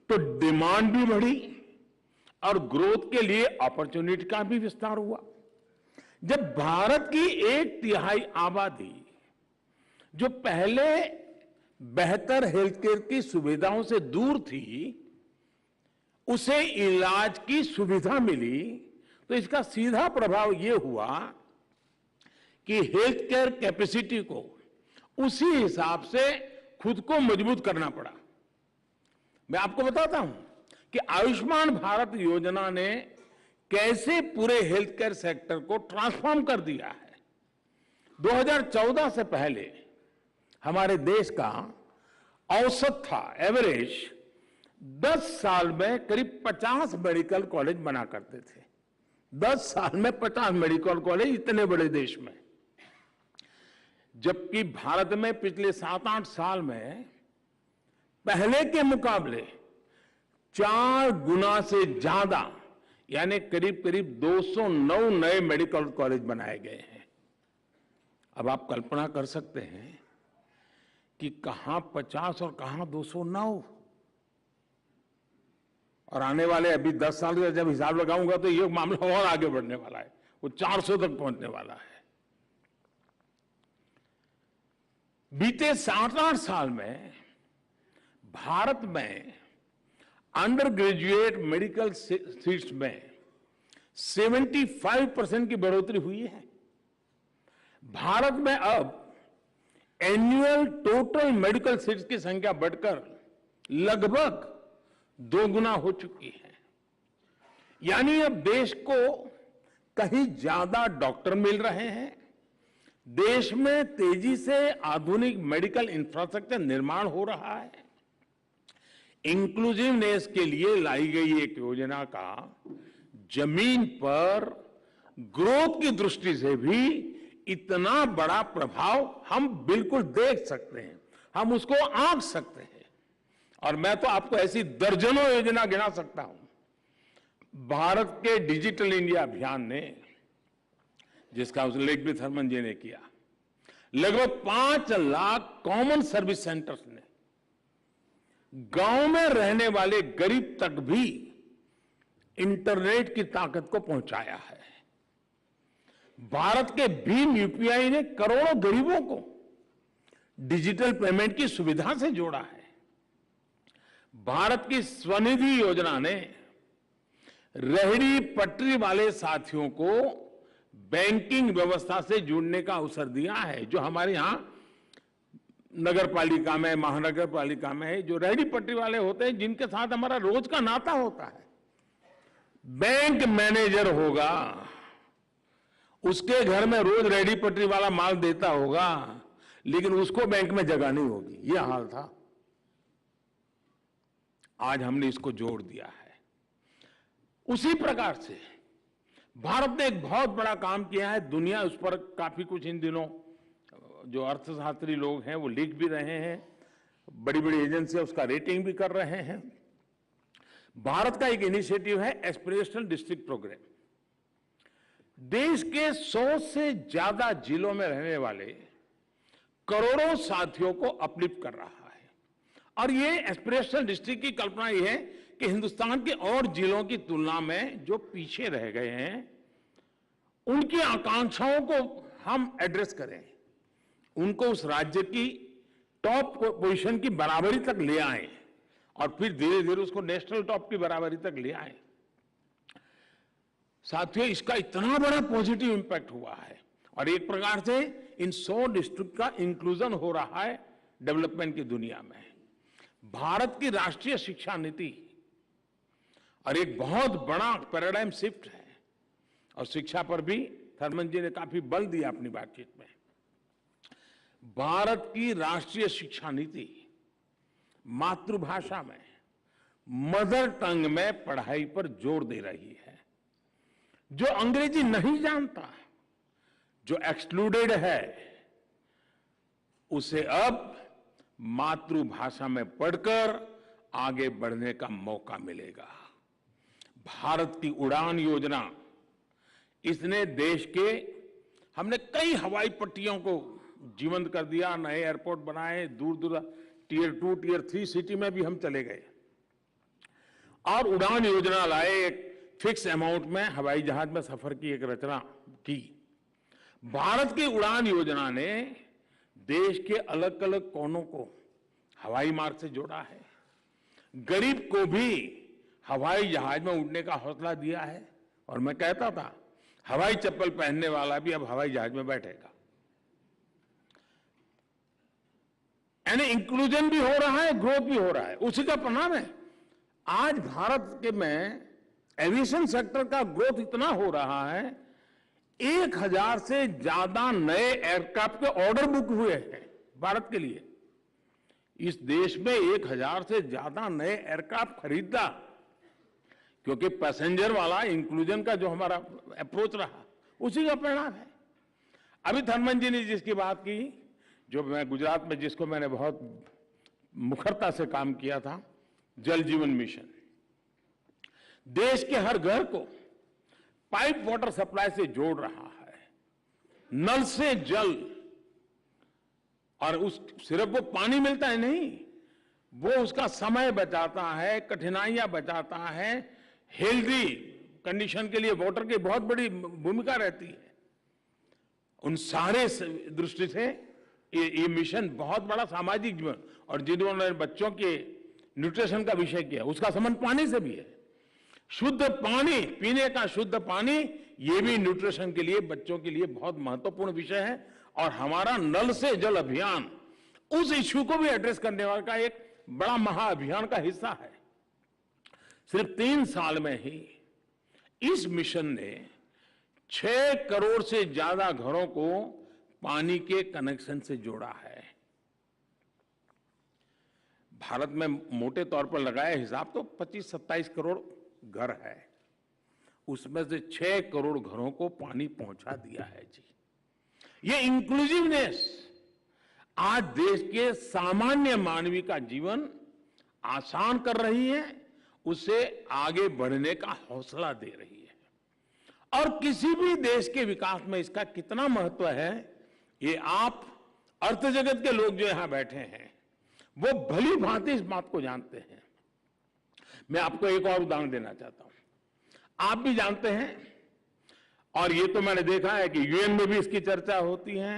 Speaker 3: तो डिमांड भी बढ़ी और ग्रोथ के लिए अपॉर्चुनिटी का भी विस्तार हुआ। जब भारत की 1/3 आबादी जो पहले बेहतर हेल्थ केयर की सुविधाओं से दूर थी, उसे इलाज की सुविधा मिली, तो इसका सीधा प्रभाव यह हुआ कि हेल्थ केयर कैपेसिटी को उसी हिसाब से खुद को मजबूत करना पड़ा। मैं आपको बताता हूं कि आयुष्मान भारत योजना ने कैसे पूरे हेल्थ केयर सेक्टर को ट्रांसफॉर्म कर दिया है। 2014 से पहले हमारे देश का औसत था, एवरेज 10 साल में करीब 50 मेडिकल कॉलेज बना करते थे। 10 साल में 50 मेडिकल कॉलेज, इतने बड़े देश में। जबकि भारत में पिछले 7-8 साल में पहले के मुकाबले 4 गुना से ज्यादा, यानी करीब करीब 209 नए मेडिकल कॉलेज बनाए गए हैं। अब आप कल्पना कर सकते हैं कि कहां 50 और कहां 209। और आने वाले अभी 10 साल का जब हिसाब लगाऊंगा तो ये मामला और आगे बढ़ने वाला है, वो 400 तक पहुंचने वाला है। बीते 7-8 साल में भारत में अंडर ग्रेजुएट मेडिकल सीट्स में 75% की बढ़ोतरी हुई है। भारत में अब एनुअल टोटल मेडिकल सीट्स की संख्या बढ़कर लगभग 2 गुना हो चुकी है। यानी अब देश को कहीं ज्यादा डॉक्टर मिल रहे हैं, देश में तेजी से आधुनिक मेडिकल इंफ्रास्ट्रक्चर निर्माण हो रहा है। इंक्लूसिवनेस के लिए लाई गई एक योजना का जमीन पर ग्रोथ की दृष्टि से भी इतना बड़ा प्रभाव हम बिल्कुल देख सकते हैं, हम उसको आंक सकते हैं। और मैं तो आपको ऐसी दर्जनों योजना गिना सकता हूं। भारत के डिजिटल इंडिया अभियान ने, जिसका उल्लेख भी थर्मन जी ने किया, लगभग 5 लाख कॉमन सर्विस सेंटर्स ने गांव में रहने वाले गरीब तक भी इंटरनेट की ताकत को पहुंचाया है। भारत के भीम यूपीआई ने करोड़ों गरीबों को डिजिटल पेमेंट की सुविधा से जोड़ा है। भारत की स्वनिधि योजना ने रेहड़ी पटरी वाले साथियों को बैंकिंग व्यवस्था से जुड़ने का अवसर दिया है। जो हमारे यहां नगर पालिका में, महानगर पालिका में जो रेहड़ी पटरी वाले होते हैं, जिनके साथ हमारा रोज का नाता होता है, बैंक मैनेजर होगा, उसके घर में रोज रेहड़ी पटरी वाला माल देता होगा, लेकिन उसको बैंक में जगह नहीं होगी। यह हाल था। आज हमने इसको जोड़ दिया है। उसी प्रकार से भारत ने एक बहुत बड़ा काम किया है। दुनिया उस पर काफी कुछ इन दिनों जो अर्थशास्त्री लोग हैं वो लिख भी रहे हैं, बड़ी बड़ी एजेंसियां उसका रेटिंग भी कर रहे हैं। भारत का एक इनिशिएटिव है एस्पिरेशनल डिस्ट्रिक्ट प्रोग्राम। देश के 100 से ज्यादा जिलों में रहने वाले करोड़ों साथियों को अपलिफ्ट कर रहा है। और ये एस्पिरेशनल डिस्ट्रिक्ट की कल्पना ये है कि हिंदुस्तान के और जिलों की तुलना में जो पीछे रह गए हैं, उनकी आकांक्षाओं को हम एड्रेस करें, उनको उस राज्य की टॉप पोजीशन की बराबरी तक ले आए और फिर धीरे धीरे उसको नेशनल टॉप की बराबरी तक ले आए। साथियों, इसका इतना बड़ा पॉजिटिव इंपैक्ट हुआ है और एक प्रकार से इन 100 डिस्ट्रिक्ट का इंक्लूजन हो रहा है डेवलपमेंट की दुनिया में। भारत की राष्ट्रीय शिक्षा नीति और एक बहुत बड़ा पैराडाइम शिफ्ट है और शिक्षा पर भी थर्मन जी ने काफी बल दिया अपनी बातचीत में। भारत की राष्ट्रीय शिक्षा नीति मातृभाषा में, मदर टंग में पढ़ाई पर जोर दे रही है। जो अंग्रेजी नहीं जानता, जो एक्सक्लूडेड है, उसे अब मातृभाषा में पढ़कर आगे बढ़ने का मौका मिलेगा। भारत की उड़ान योजना, इसने देश के, हमने कई हवाई पट्टियों को जीवंत कर दिया, नए एयरपोर्ट बनाए, दूर दूर टियर 2, टियर 3 सिटी में भी हम चले गए और उड़ान योजना लाए। एक फिक्स अमाउंट में हवाई जहाज में सफर की एक रचना की। भारत की उड़ान योजना ने देश के अलग अलग कोनों को हवाई मार्ग से जोड़ा है। गरीब को भी हवाई जहाज में उड़ने का हौसला दिया है। और मैं कहता था, हवाई चप्पल पहनने वाला भी अब हवाई जहाज में बैठेगा। यानी इंक्लूजन भी हो रहा है, ग्रोथ भी हो रहा है। उसी का परिणाम है आज भारत के में एविएशन सेक्टर का ग्रोथ इतना हो रहा है, 1000 से ज्यादा नए एयरक्राफ्ट के ऑर्डर बुक हुए हैं भारत के लिए। इस देश में 1000 से ज्यादा नए एयरक्राफ्ट खरीदा, क्योंकि पैसेंजर वाला इंक्लूजन का जो हमारा अप्रोच रहा, उसी का परिणाम है। अभी थर्मन जी ने जिसकी बात की, जो मैं गुजरात में जिसको मैंने बहुत मुखरता से काम किया था, जल जीवन मिशन, देश के हर घर को पाइप वाटर सप्लाई से जोड़ रहा है, नल से जल। और उस सिर्फ वो पानी मिलता है नहीं, वो उसका समय बचाता है, कठिनाइयां बचाता है, हेल्दी कंडीशन के लिए वाटर की बहुत बड़ी भूमिका रहती है। उन सारे दृष्टि से ये मिशन बहुत बड़ा सामाजिक जीवन, और जिन्होंने बच्चों के न्यूट्रिशन का विषय किया, उसका संबंध पानी से भी है। शुद्ध पानी, पीने का शुद्ध पानी, ये भी न्यूट्रिशन के लिए, बच्चों के लिए बहुत महत्वपूर्ण विषय है। और हमारा नल से जल अभियान उस इश्यू को भी एड्रेस करने वाला का एक बड़ा महाअभियान का हिस्सा है। सिर्फ 3 साल में ही इस मिशन ने 6 करोड़ से ज्यादा घरों को पानी के कनेक्शन से जोड़ा है। भारत में मोटे तौर पर लगाया हिसाब तो 25-27 करोड़ घर है, उसमें से 6 करोड़ घरों को पानी पहुंचा दिया है जी। ये इंक्लूसिवनेस आज देश के सामान्य मानवी का जीवन आसान कर रही है, उसे आगे बढ़ने का हौसला दे रही है। और किसी भी देश के विकास में इसका कितना महत्व है, ये आप अर्थ जगत के लोग जो यहां बैठे हैं, वो भली भांति इस बात को जानते हैं। मैं आपको एक और उदाहरण देना चाहता हूं। आप भी जानते हैं, और ये तो मैंने देखा है कि यूएन में भी इसकी चर्चा होती है,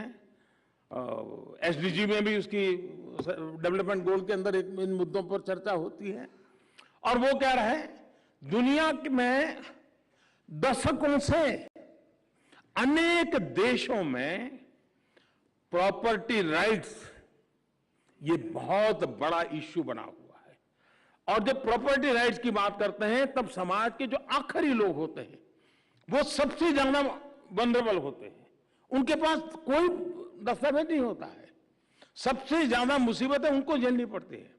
Speaker 3: एसडीजी में भी उसकी डेवलपमेंट गोल के अंदर इन मुद्दों पर चर्चा होती है। और वो कह रहा है, दुनिया में दशकों से अनेक देशों में प्रॉपर्टी राइट्स ये बहुत बड़ा इश्यू बना हुआ है। और जब प्रॉपर्टी राइट्स की बात करते हैं, तब समाज के जो आखिरी लोग होते हैं, वो सबसे ज्यादा वल्नरेबल होते हैं। उनके पास कोई दस्तावेज नहीं होता है, सबसे ज्यादा मुसीबतें उनको झेलनी पड़ती है।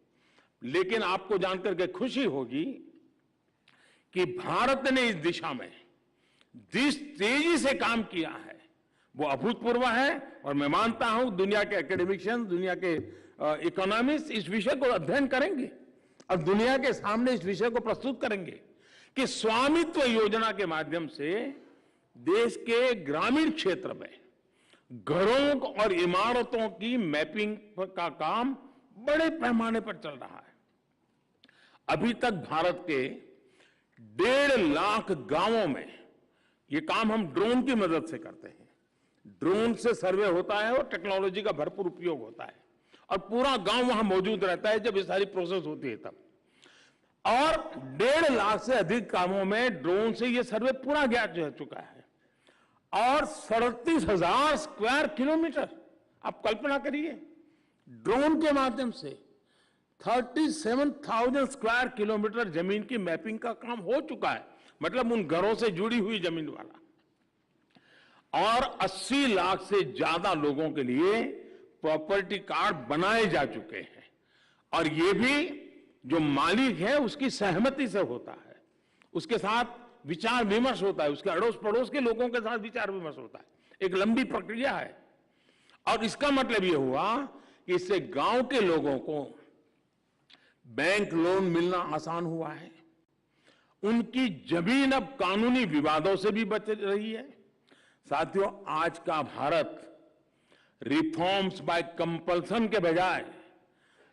Speaker 3: लेकिन आपको जानकर के खुशी होगी कि भारत ने इस दिशा में जिस तेजी से काम किया है, वो अभूतपूर्व है। और मैं मानता हूं दुनिया के एकेडमिशियंस, दुनिया के इकोनॉमिस्ट इस विषय को अध्ययन करेंगे और दुनिया के सामने इस विषय को प्रस्तुत करेंगे कि स्वामित्व योजना के माध्यम से देश के ग्रामीण क्षेत्र में घरों और इमारतों की मैपिंग का काम बड़े पैमाने पर चल रहा है। अभी तक भारत के 1.5 लाख गांवों में ये काम हम ड्रोन की मदद से करते हैं। ड्रोन से सर्वे होता है और टेक्नोलॉजी का भरपूर उपयोग होता है, और पूरा गांव वहां मौजूद रहता है जब ये सारी प्रोसेस होती है तब। और 1.5 लाख से अधिक कामों में ड्रोन से ये सर्वे पूरा गया जा चुका है। और 37,000 स्क्वायर किलोमीटर, आप कल्पना करिए, ड्रोन के माध्यम से 37,000 स्क्वायर किलोमीटर जमीन की मैपिंग का काम हो चुका है, मतलब उन घरों से जुड़ी हुई जमीन वाला। और 80 लाख से ज्यादा लोगों के लिए प्रॉपर्टी कार्ड बनाए जा चुके हैं और ये भी जो मालिक है उसकी सहमति से होता है, उसके साथ विचार विमर्श होता है, उसके अड़ोस पड़ोस के लोगों के साथ विचार विमर्श होता है। एक लंबी प्रक्रिया है और इसका मतलब ये हुआ कि इससे गांव के लोगों को बैंक लोन मिलना आसान हुआ है, उनकी जमीन अब कानूनी विवादों से भी बच रही है। साथियों, आज का भारत रिफॉर्म्स बाय कंपल्सन के बजाय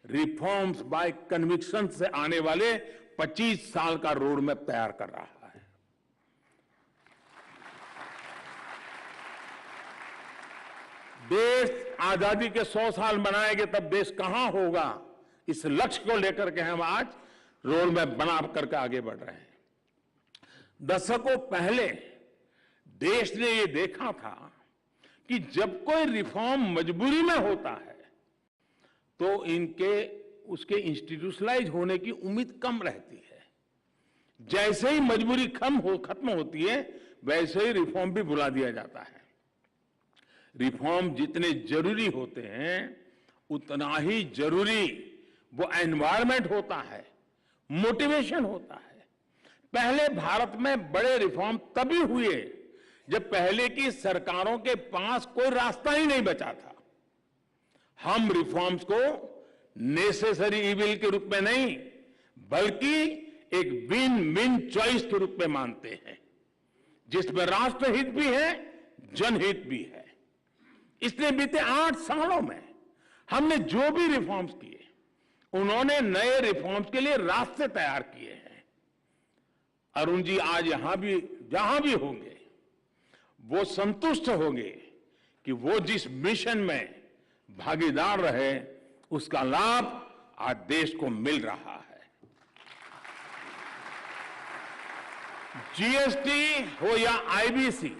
Speaker 3: रिफॉर्म्स बाय कन्विक्शन से आने वाले 25 साल का रोड मैप तैयार कर रहा है। देश आजादी के 100 साल मनाएंगे तब देश कहां होगा, इस लक्ष्य को लेकर के हम आज रोड मैप बना करके आगे बढ़ रहे हैं। दशकों पहले देश ने ये देखा था कि जब कोई रिफॉर्म मजबूरी में होता है तो उसके इंस्टीट्यूशनलाइज होने की उम्मीद कम रहती है। जैसे ही मजबूरी खत्म होती है वैसे ही रिफॉर्म भी भुला दिया जाता है। रिफॉर्म जितने जरूरी होते हैं उतना ही जरूरी वो एनवायरनमेंट होता है, मोटिवेशन होता है। पहले भारत में बड़े रिफॉर्म तभी हुए जब पहले की सरकारों के पास कोई रास्ता ही नहीं बचा था। हम रिफॉर्म्स को नेसेसरी इविल के रूप में नहीं बल्कि एक विन विन चॉइस के रूप में मानते हैं, जिसमें राष्ट्रहित भी है, जनहित भी है। इसलिए बीते 8 सालों में हमने जो भी रिफॉर्म्स किए, उन्होंने नए रिफॉर्म्स के लिए रास्ते तैयार किए हैं। अरुण जी आज जहां भी होंगे वो संतुष्ट होंगे कि वो जिस मिशन में भागीदार रहे उसका लाभ आज देश को मिल रहा है। जीएसटी हो या आईबीसी,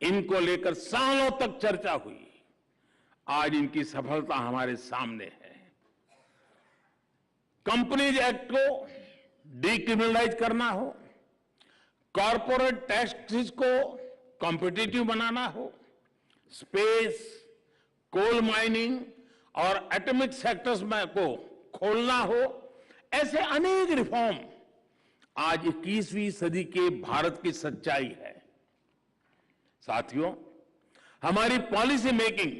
Speaker 3: इनको लेकर सालों तक चर्चा हुई, आज इनकी सफलता हमारे सामने है। कंपनीज एक्ट को डीक्रिमिनलाइज करना हो, कॉरपोरेट टैक्सेस को कॉम्पिटिटिव बनाना हो, स्पेस, कोल माइनिंग और एटॉमिक सेक्टर्स में को खोलना हो, ऐसे अनेक रिफॉर्म आज 21वीं सदी के भारत की सच्चाई है। साथियों, हमारी policy making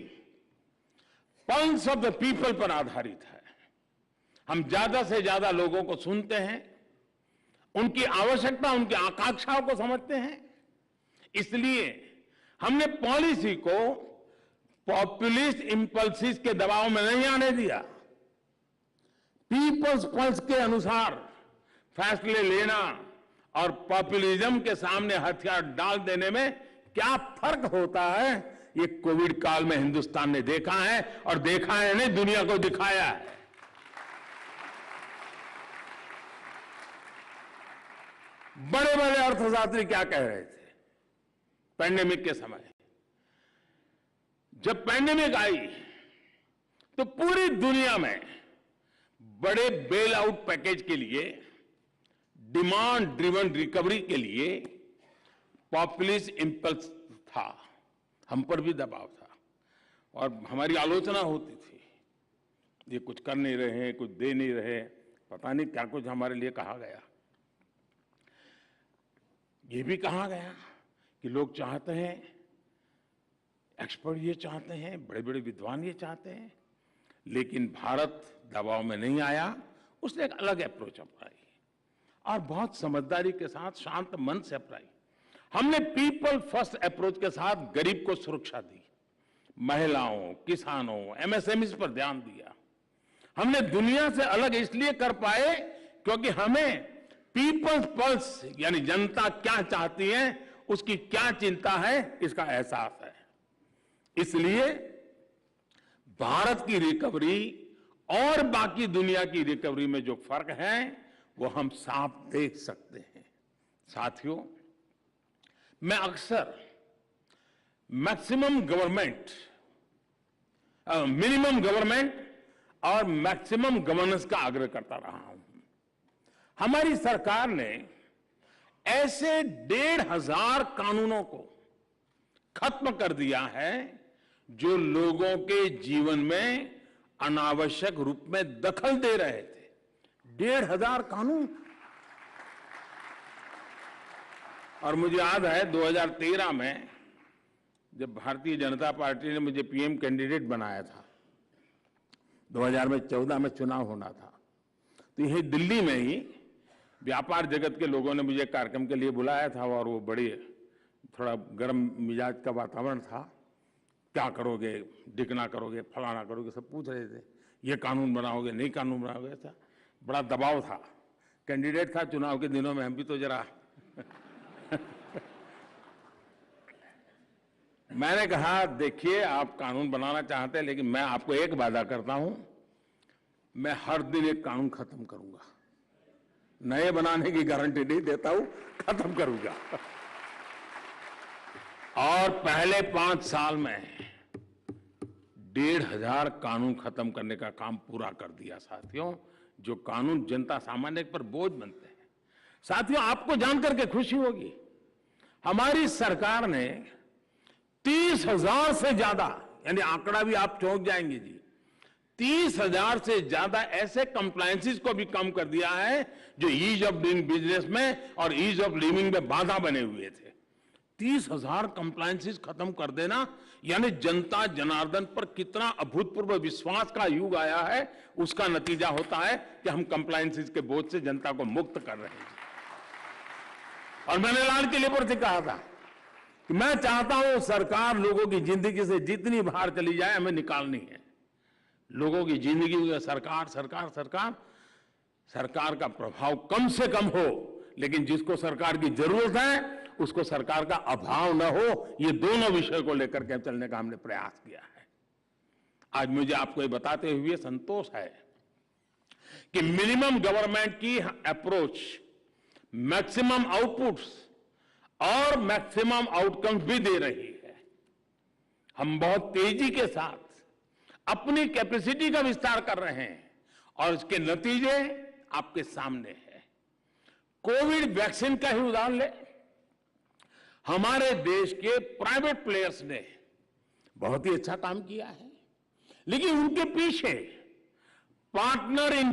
Speaker 3: pulse of the people पर आधारित है। हम ज्यादा से ज्यादा लोगों को सुनते हैं, उनकी आवश्यकता, उनकी आकांक्षाओं को समझते हैं। इसलिए हमने पॉलिसी को पॉपुलिस्ट इंपल्सिस के दबाव में नहीं आने दिया। पीपल्स पल्स के अनुसार फैसले लेना और पॉपुलिज्म के सामने हथियार डाल देने में क्या फर्क होता है, ये कोविड काल में हिंदुस्तान ने देखा है, और देखा है नहीं, दुनिया को दिखाया है। बड़े बड़े अर्थशास्त्री क्या कह रहे थे पैंडेमिक के समय? जब पैंडेमिक आई तो पूरी दुनिया में बड़े बेल आउट पैकेज के लिए, डिमांड ड्रिवन रिकवरी के लिए पॉपुलिस्ट इंपल्स था, हम पर भी दबाव था और हमारी आलोचना होती थी, ये कुछ कर नहीं रहे, कुछ दे नहीं रहे, पता नहीं क्या कुछ हमारे लिए कहा गया। ये भी कहा गया कि लोग चाहते हैं, एक्सपर्ट ये चाहते हैं, बड़े बड़े विद्वान ये चाहते हैं, लेकिन भारत दबाव में नहीं आया। उसने एक अलग अप्रोच अपनाई और बहुत समझदारी के साथ, शांत मन से अपनाई। हमने पीपल फर्स्ट अप्रोच के साथ गरीब को सुरक्षा दी, महिलाओं, किसानों, एमएसएमई पर ध्यान दिया। हमने दुनिया से अलग इसलिए कर पाए क्योंकि हमें पीपल्स पल्स यानी जनता क्या चाहती है, उसकी क्या चिंता है, इसका एहसास है। इसलिए भारत की रिकवरी और बाकी दुनिया की रिकवरी में जो फर्क है वो हम साफ देख सकते हैं। साथियों, मैं अक्सर मैक्सिमम गवर्नमेंट, मिनिमम गवर्नमेंट और मैक्सिमम गवर्नेंस का आग्रह करता रहा हूं। हमारी सरकार ने ऐसे 1500 कानूनों को खत्म कर दिया है जो लोगों के जीवन में अनावश्यक रूप में दखल दे रहे थे। 1,500 कानून। और मुझे याद है 2013 में जब भारतीय जनता पार्टी ने मुझे पीएम कैंडिडेट बनाया था, 2014 में चुनाव होना था, तो यही दिल्ली में ही व्यापार जगत के लोगों ने मुझे कार्यक्रम के लिए बुलाया था और वो बड़ी थोड़ा गर्म मिजाज का वातावरण था। क्या करोगे, डिकना करोगे, फलाना करोगे, सब पूछ रहे थे। ये कानून बनाओगे, नहीं कानून बनाओगे, ऐसा बड़ा दबाव था। कैंडिडेट था चुनाव के दिनों में, हम भी तो जरा मैंने कहा देखिए आप कानून बनाना चाहते हैं, लेकिन मैं आपको एक वादा करता हूं, मैं हर दिन एक कानून खत्म करूंगा। नए बनाने की गारंटी नहीं देता हूं, खत्म करूंगा। और पहले 5 साल में 1,500 कानून खत्म करने का काम पूरा कर दिया साथियों, जो कानून जनता सामान्य पर बोझ बनते हैं। साथियों, आपको जानकर के खुशी होगी, हमारी सरकार ने 30,000 से ज्यादा, यानी आंकड़ा भी आप चौंक जाएंगे जी, 30,000 से ज्यादा ऐसे कंप्लायंसेस को भी कम कर दिया है जो ईज ऑफ डूइंग बिजनेस में और ईज ऑफ लिविंग में बाधा बने हुए थे। 30,000 कंप्लायंसेस खत्म कर देना, यानी जनता जनार्दन पर कितना अभूतपूर्व विश्वास का युग आया है, उसका नतीजा होता है कि हम कंप्लायंसेस के बोझ से जनता को मुक्त कर रहे हैं। और मैंने लाल किले पर से कहा था कि मैं चाहता हूं सरकार लोगों की जिंदगी से जितनी बाहर चली जाए हमें निकालनी है। लोगों की जिंदगी में सरकार सरकार सरकार सरकार का प्रभाव कम से कम हो, लेकिन जिसको सरकार की जरूरत है उसको सरकार का अभाव न हो, ये दोनों विषय को लेकर के चलने का हमने प्रयास किया है। आज मुझे आपको ये बताते हुए संतोष है कि मिनिमम गवर्नमेंट की अप्रोच मैक्सिमम आउटपुट्स और मैक्सिमम आउटकम्स भी दे रही है। हम बहुत तेजी के साथ अपनी कैपेसिटी का विस्तार कर रहे हैं और इसके नतीजे आपके सामने हैं। कोविड वैक्सीन का ही उदाहरण ले, हमारे देश के प्राइवेट प्लेयर्स ने बहुत ही अच्छा काम किया है, लेकिन उनके पीछे पार्टनर इन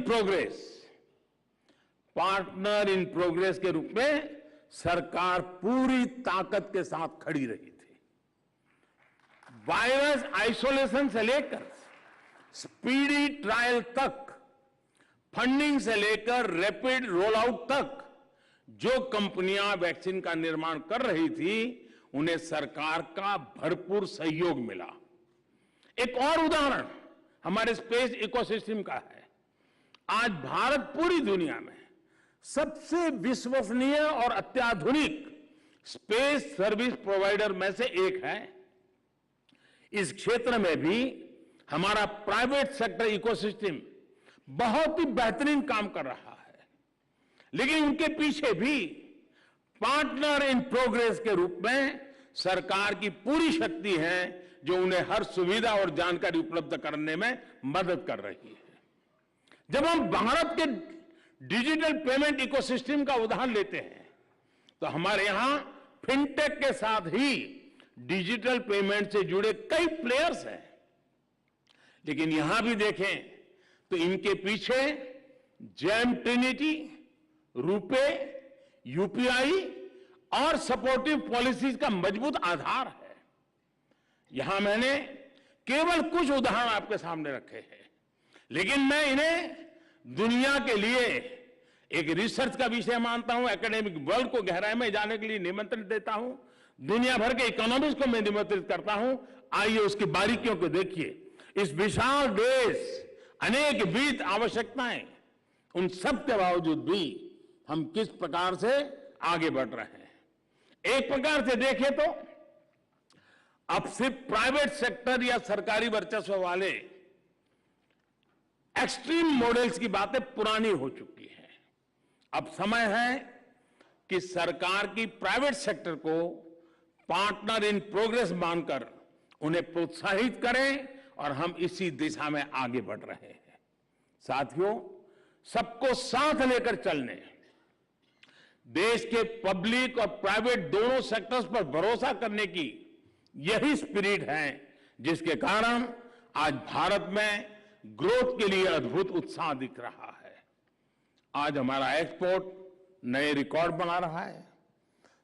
Speaker 3: प्रोग्रेस के रूप में सरकार पूरी ताकत के साथ खड़ी रही थी। वायरस आइसोलेशन से लेकर स्पीडी ट्रायल तक, फंडिंग से लेकर रैपिड रोल आउट तक जो कंपनियां वैक्सीन का निर्माण कर रही थी, उन्हें सरकार का भरपूर सहयोग मिला। एक और उदाहरण हमारे स्पेस इकोसिस्टम का है। आज भारत पूरी दुनिया में सबसे विश्वसनीय और अत्याधुनिक स्पेस सर्विस प्रोवाइडर में से एक है। इस क्षेत्र में भी हमारा प्राइवेट सेक्टर इकोसिस्टम बहुत ही बेहतरीन काम कर रहा है, लेकिन उनके पीछे भी पार्टनर इन प्रोग्रेस के रूप में सरकार की पूरी शक्ति है, जो उन्हें हर सुविधा और जानकारी उपलब्ध करने में मदद कर रही है। जब हम भारत के डिजिटल पेमेंट इकोसिस्टम का उदाहरण लेते हैं, तो हमारे यहां फिनटेक के साथ ही डिजिटल पेमेंट से जुड़े कई प्लेयर्स हैं, लेकिन यहां भी देखें तो इनके पीछे जेम ट्रिनिटी, रुपे, यूपीआई और सपोर्टिव पॉलिसीज का मजबूत आधार है। यहां मैंने केवल कुछ उदाहरण आपके सामने रखे हैं, लेकिन मैं इन्हें दुनिया के लिए एक रिसर्च का विषय मानता हूं। एकेडमिक वर्ल्ड को गहराई में जाने के लिए निमंत्रण देता हूं। दुनिया भर के इकोनॉमिस्ट को मैं निमंत्रित करता हूं। आइए उसकी बारीकियों को देखिए। इस विशाल देश, अनेक विविध आवश्यकताएं, उन सब के बावजूद भी हम किस प्रकार से आगे बढ़ रहे हैं। एक प्रकार से देखें तो अब सिर्फ प्राइवेट सेक्टर या सरकारी वर्चस्व वाले एक्सट्रीम मॉडल्स की बातें पुरानी हो चुकी हैं। अब समय है कि सरकार की प्राइवेट सेक्टर को पार्टनर इन प्रोग्रेस मानकर उन्हें प्रोत्साहित करें, और हम इसी दिशा में आगे बढ़ रहे हैं। साथियों, सबको साथ लेकर चलने, देश के पब्लिक और प्राइवेट दोनों सेक्टर्स पर भरोसा करने की यही स्पिरिट है जिसके कारण आज भारत में ग्रोथ के लिए अद्भुत उत्साह दिख रहा है। आज हमारा एक्सपोर्ट नए रिकॉर्ड बना रहा है।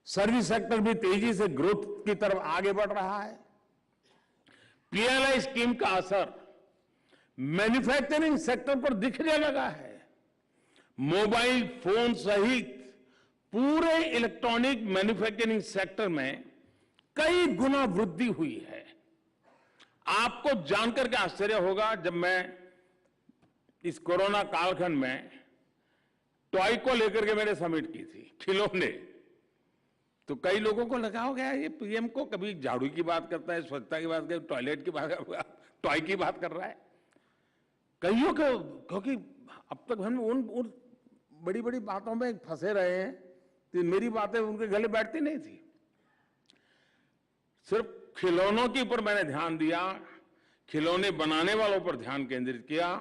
Speaker 3: सर्विस सेक्टर भी तेजी से ग्रोथ की तरफ आगे बढ़ रहा है। पीएलआई स्कीम का असर मैन्युफैक्चरिंग सेक्टर पर दिखने लगा है। मोबाइल फोन सहित पूरे इलेक्ट्रॉनिक मैन्युफैक्चरिंग सेक्टर में कई गुना वृद्धि हुई है। आपको जानकर के आश्चर्य होगा, जब मैं इस कोरोना कालखंड में टॉय को लेकर के मैंने समिट की थी, खिलौने, तो कई लोगों को लगा होगा ये पीएम को कभी झाड़ू की बात करता है, स्वच्छता की बात करता है, टॉयलेट की बात, टॉय की बात कर रहा है। कईयों को, क्योंकि अब तक हम उन बड़ी बड़ी बातों में फंसे रहे हैं, तो मेरी बातें उनके गले बैठती नहीं थी। सिर्फ खिलौनों के ऊपर मैंने ध्यान दिया, खिलौने बनाने वालों पर ध्यान केंद्रित किया,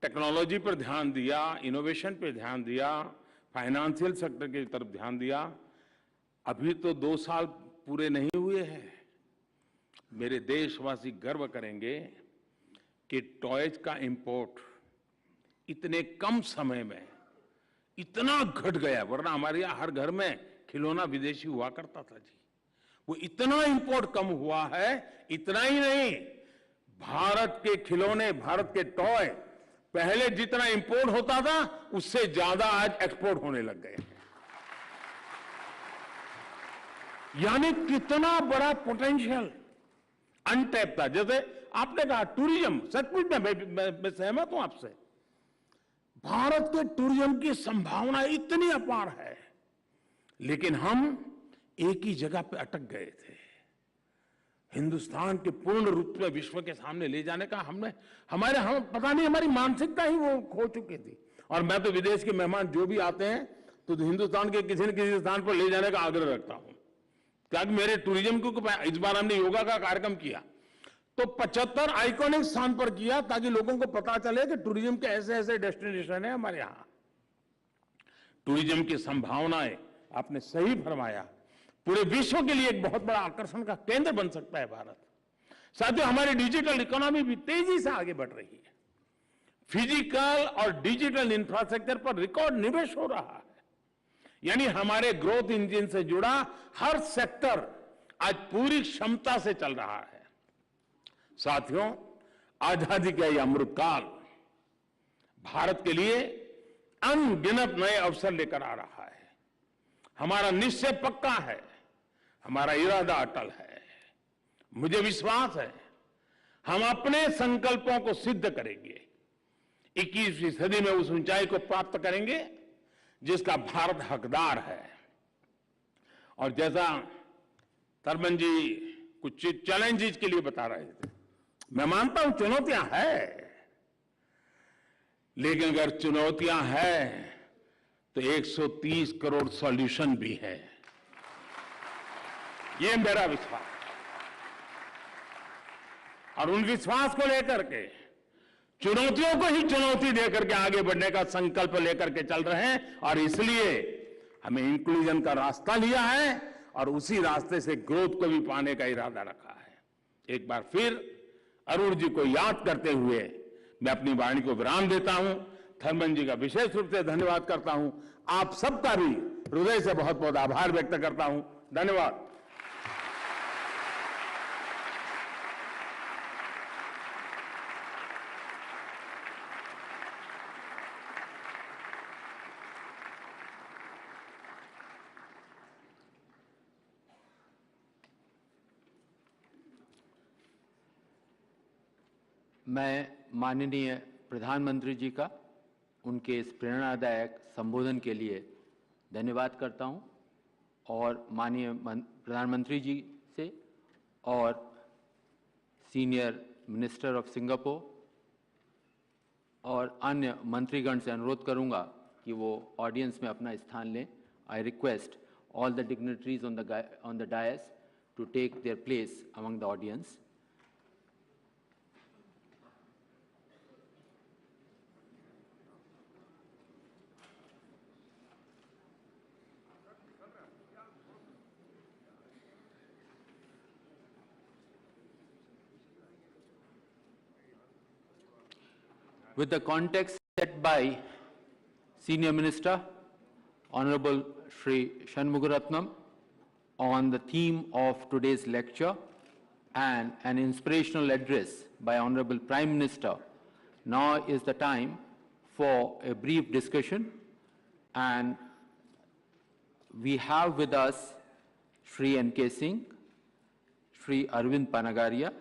Speaker 3: टेक्नोलॉजी पर ध्यान दिया, इनोवेशन पर ध्यान दिया, फाइनेंशियल सेक्टर की तरफ ध्यान दिया। अभी तो 2 साल पूरे नहीं हुए हैं। मेरे देशवासी गर्व करेंगे कि टॉयज का इंपोर्ट इतने कम समय में इतना घट गया, वरना हमारे यहां हर घर में खिलौना विदेशी हुआ करता था जी। वो इतना इंपोर्ट कम हुआ है। इतना ही नहीं, भारत के खिलौने, भारत के टॉय पहले जितना इंपोर्ट होता था उससे ज्यादा आज एक्सपोर्ट होने लग गए हैं। यानी कितना बड़ा पोटेंशियल अनटैप था। जैसे आपने कहा टूरिज्म, सचमुच में मैं सहमत हूं आपसे। भारत के टूरिज्म की संभावना इतनी अपार है, लेकिन हम एक ही जगह पे अटक गए थे। हिंदुस्तान के पूर्ण रूप में विश्व के सामने ले जाने का हम पता नहीं, हमारी मानसिकता ही वो खो चुकी थी। और मैं तो विदेश के मेहमान जो भी आते हैं तो हिंदुस्तान के किसी न किसी स्थान पर ले जाने का आग्रह रखता हूं। क्या मेरे टूरिज्म को, इस बार हमने योगा का कार्यक्रम किया तो 75 आइकॉनिक स्थान पर किया, ताकि लोगों को पता चले कि टूरिज्म के ऐसे ऐसे डेस्टिनेशन है हमारे यहां। टूरिज्म की संभावनाएं, आपने सही फरमाया, पूरे विश्व के लिए एक बहुत बड़ा आकर्षण का केंद्र बन सकता है भारत। साथियों, हमारी डिजिटल इकोनॉमी भी तेजी से आगे बढ़ रही है। फिजिकल और डिजिटल इंफ्रास्ट्रक्चर पर रिकॉर्ड निवेश हो रहा है। यानी हमारे ग्रोथ इंजन से जुड़ा हर सेक्टर आज पूरी क्षमता से चल रहा है। साथियों, आजादी का यह अमृतकाल भारत के लिए अनगिनत नए अवसर लेकर आ रहा है। हमारा निश्चय पक्का है, हमारा इरादा अटल है। मुझे विश्वास है हम अपने संकल्पों को सिद्ध करेंगे। 21वीं सदी में उस ऊंचाई को प्राप्त करेंगे जिसका भारत हकदार है। और जैसा थर्मन जी कुछ चैलेंजेस के लिए बता रहे थे, मैं मानता हूं चुनौतियां हैं, लेकिन अगर चुनौतियां हैं तो 130 करोड़ सॉल्यूशन भी है। ये मेरा विश्वास, और उन विश्वास को लेकर के चुनौतियों को ही चुनौती देकर के आगे बढ़ने का संकल्प लेकर के चल रहे हैं। और इसलिए हमें इंक्लूजन का रास्ता लिया है और उसी रास्ते से ग्रोथ को भी पाने का इरादा रखा है। एक बार फिर अरुण जी को याद करते हुए मैं अपनी वाणी को विराम देता हूं। थर्मन जी का विशेष रूप से धन्यवाद करता हूं। आप सबका भी हृदय से बहुत बहुत आभार व्यक्त करता हूं। धन्यवाद।
Speaker 2: मैं माननीय प्रधानमंत्री जी का उनके इस प्रेरणादायक संबोधन के लिए धन्यवाद करता हूं, और माननीय प्रधानमंत्री जी से और सीनियर मिनिस्टर ऑफ सिंगापुर और अन्य मंत्रीगण से अनुरोध करूंगा कि वो ऑडियंस में अपना स्थान लें। I request all the dignitaries on the dais to take their place among the audience. with the context set by Senior Minister, Honorable Shri Shanmugaratnam, on the theme of today's lecture and an inspirational address by Honorable Prime Minister, now is the time for a brief discussion, and we have with us Shri N.K. Singh, Shri Arvind Panagaria,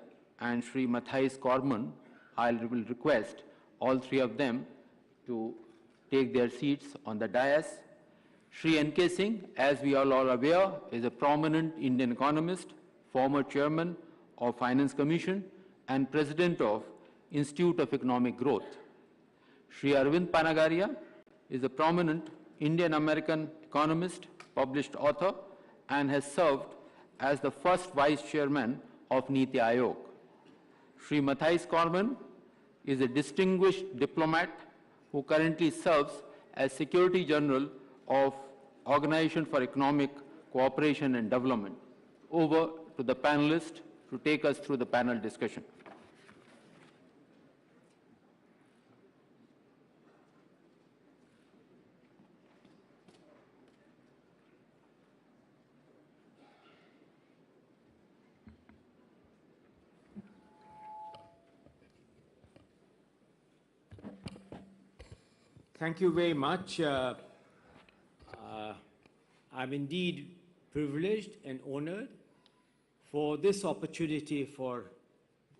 Speaker 2: and Shri Matthias Cormann. I will request all three of them to take their seats on the dais. Shri N.K. Singh, as we are all aware, is a prominent Indian economist, former chairman of Finance Commission, and president of Institute of Economic Growth. Shri Arvind Panagaria is a prominent Indian-American economist, published author, and has served as the first vice chairman of Niti Aayog. Shri Matthias Cormann is a distinguished diplomat who currently serves as Secretary General of Organization for Economic Cooperation and Development. Over to the panelists to take us through the panel discussion.
Speaker 4: Thank you very much. I'm indeed privileged and honored for this opportunity for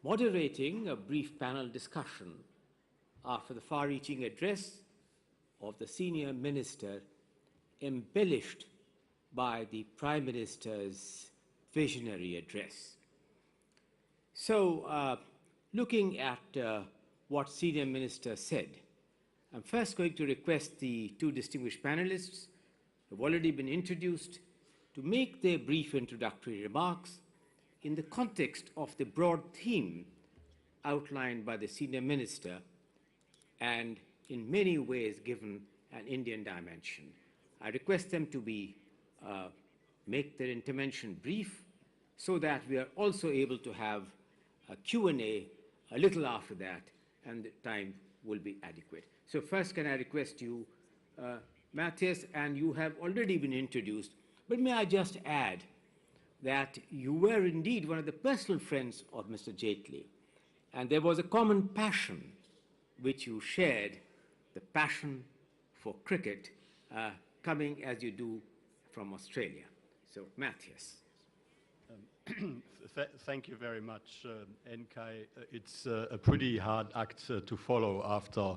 Speaker 4: moderating a brief panel discussion after the far-reaching address of the senior minister, embellished by the Prime Minister's visionary address. So, looking at what senior minister said, I'm first going to request the two distinguished panelists who have already been introduced to make their brief introductory remarks in the context of the broad theme outlined by the senior minister and in many ways given an Indian dimension. I request them to make their intervention brief so that we are also able to have a Q&A a little after that, and the time will be adequate. So first, can I request you, Matthias, and you have already been introduced, but may I just add that you were indeed one of the personal friends of Mr. Jaitley, and there was a common passion which you shared, the passion for cricket, coming as you do from Australia. So, Matthias.
Speaker 5: Thank you very much, NK. It's a pretty hard act to follow after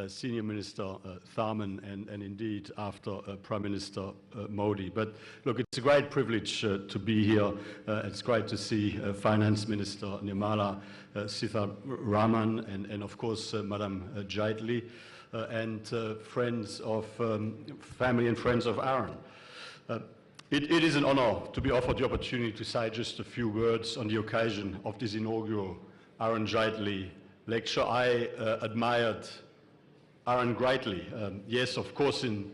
Speaker 5: Senior Minister Tharman and indeed after Prime Minister Modi. But look, it's a great privilege to be here. It's great to see Finance Minister Nirmala Sitharaman and of course Madam Jaitley and friends of family and friends of Arun. It is an honor to be offered the opportunity to say just a few words on the occasion of this inaugural Arun Jaitley lecture. I admired Arun greatly. Yes, of course, in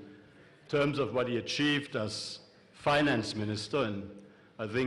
Speaker 5: terms of what he achieved as finance minister, and I think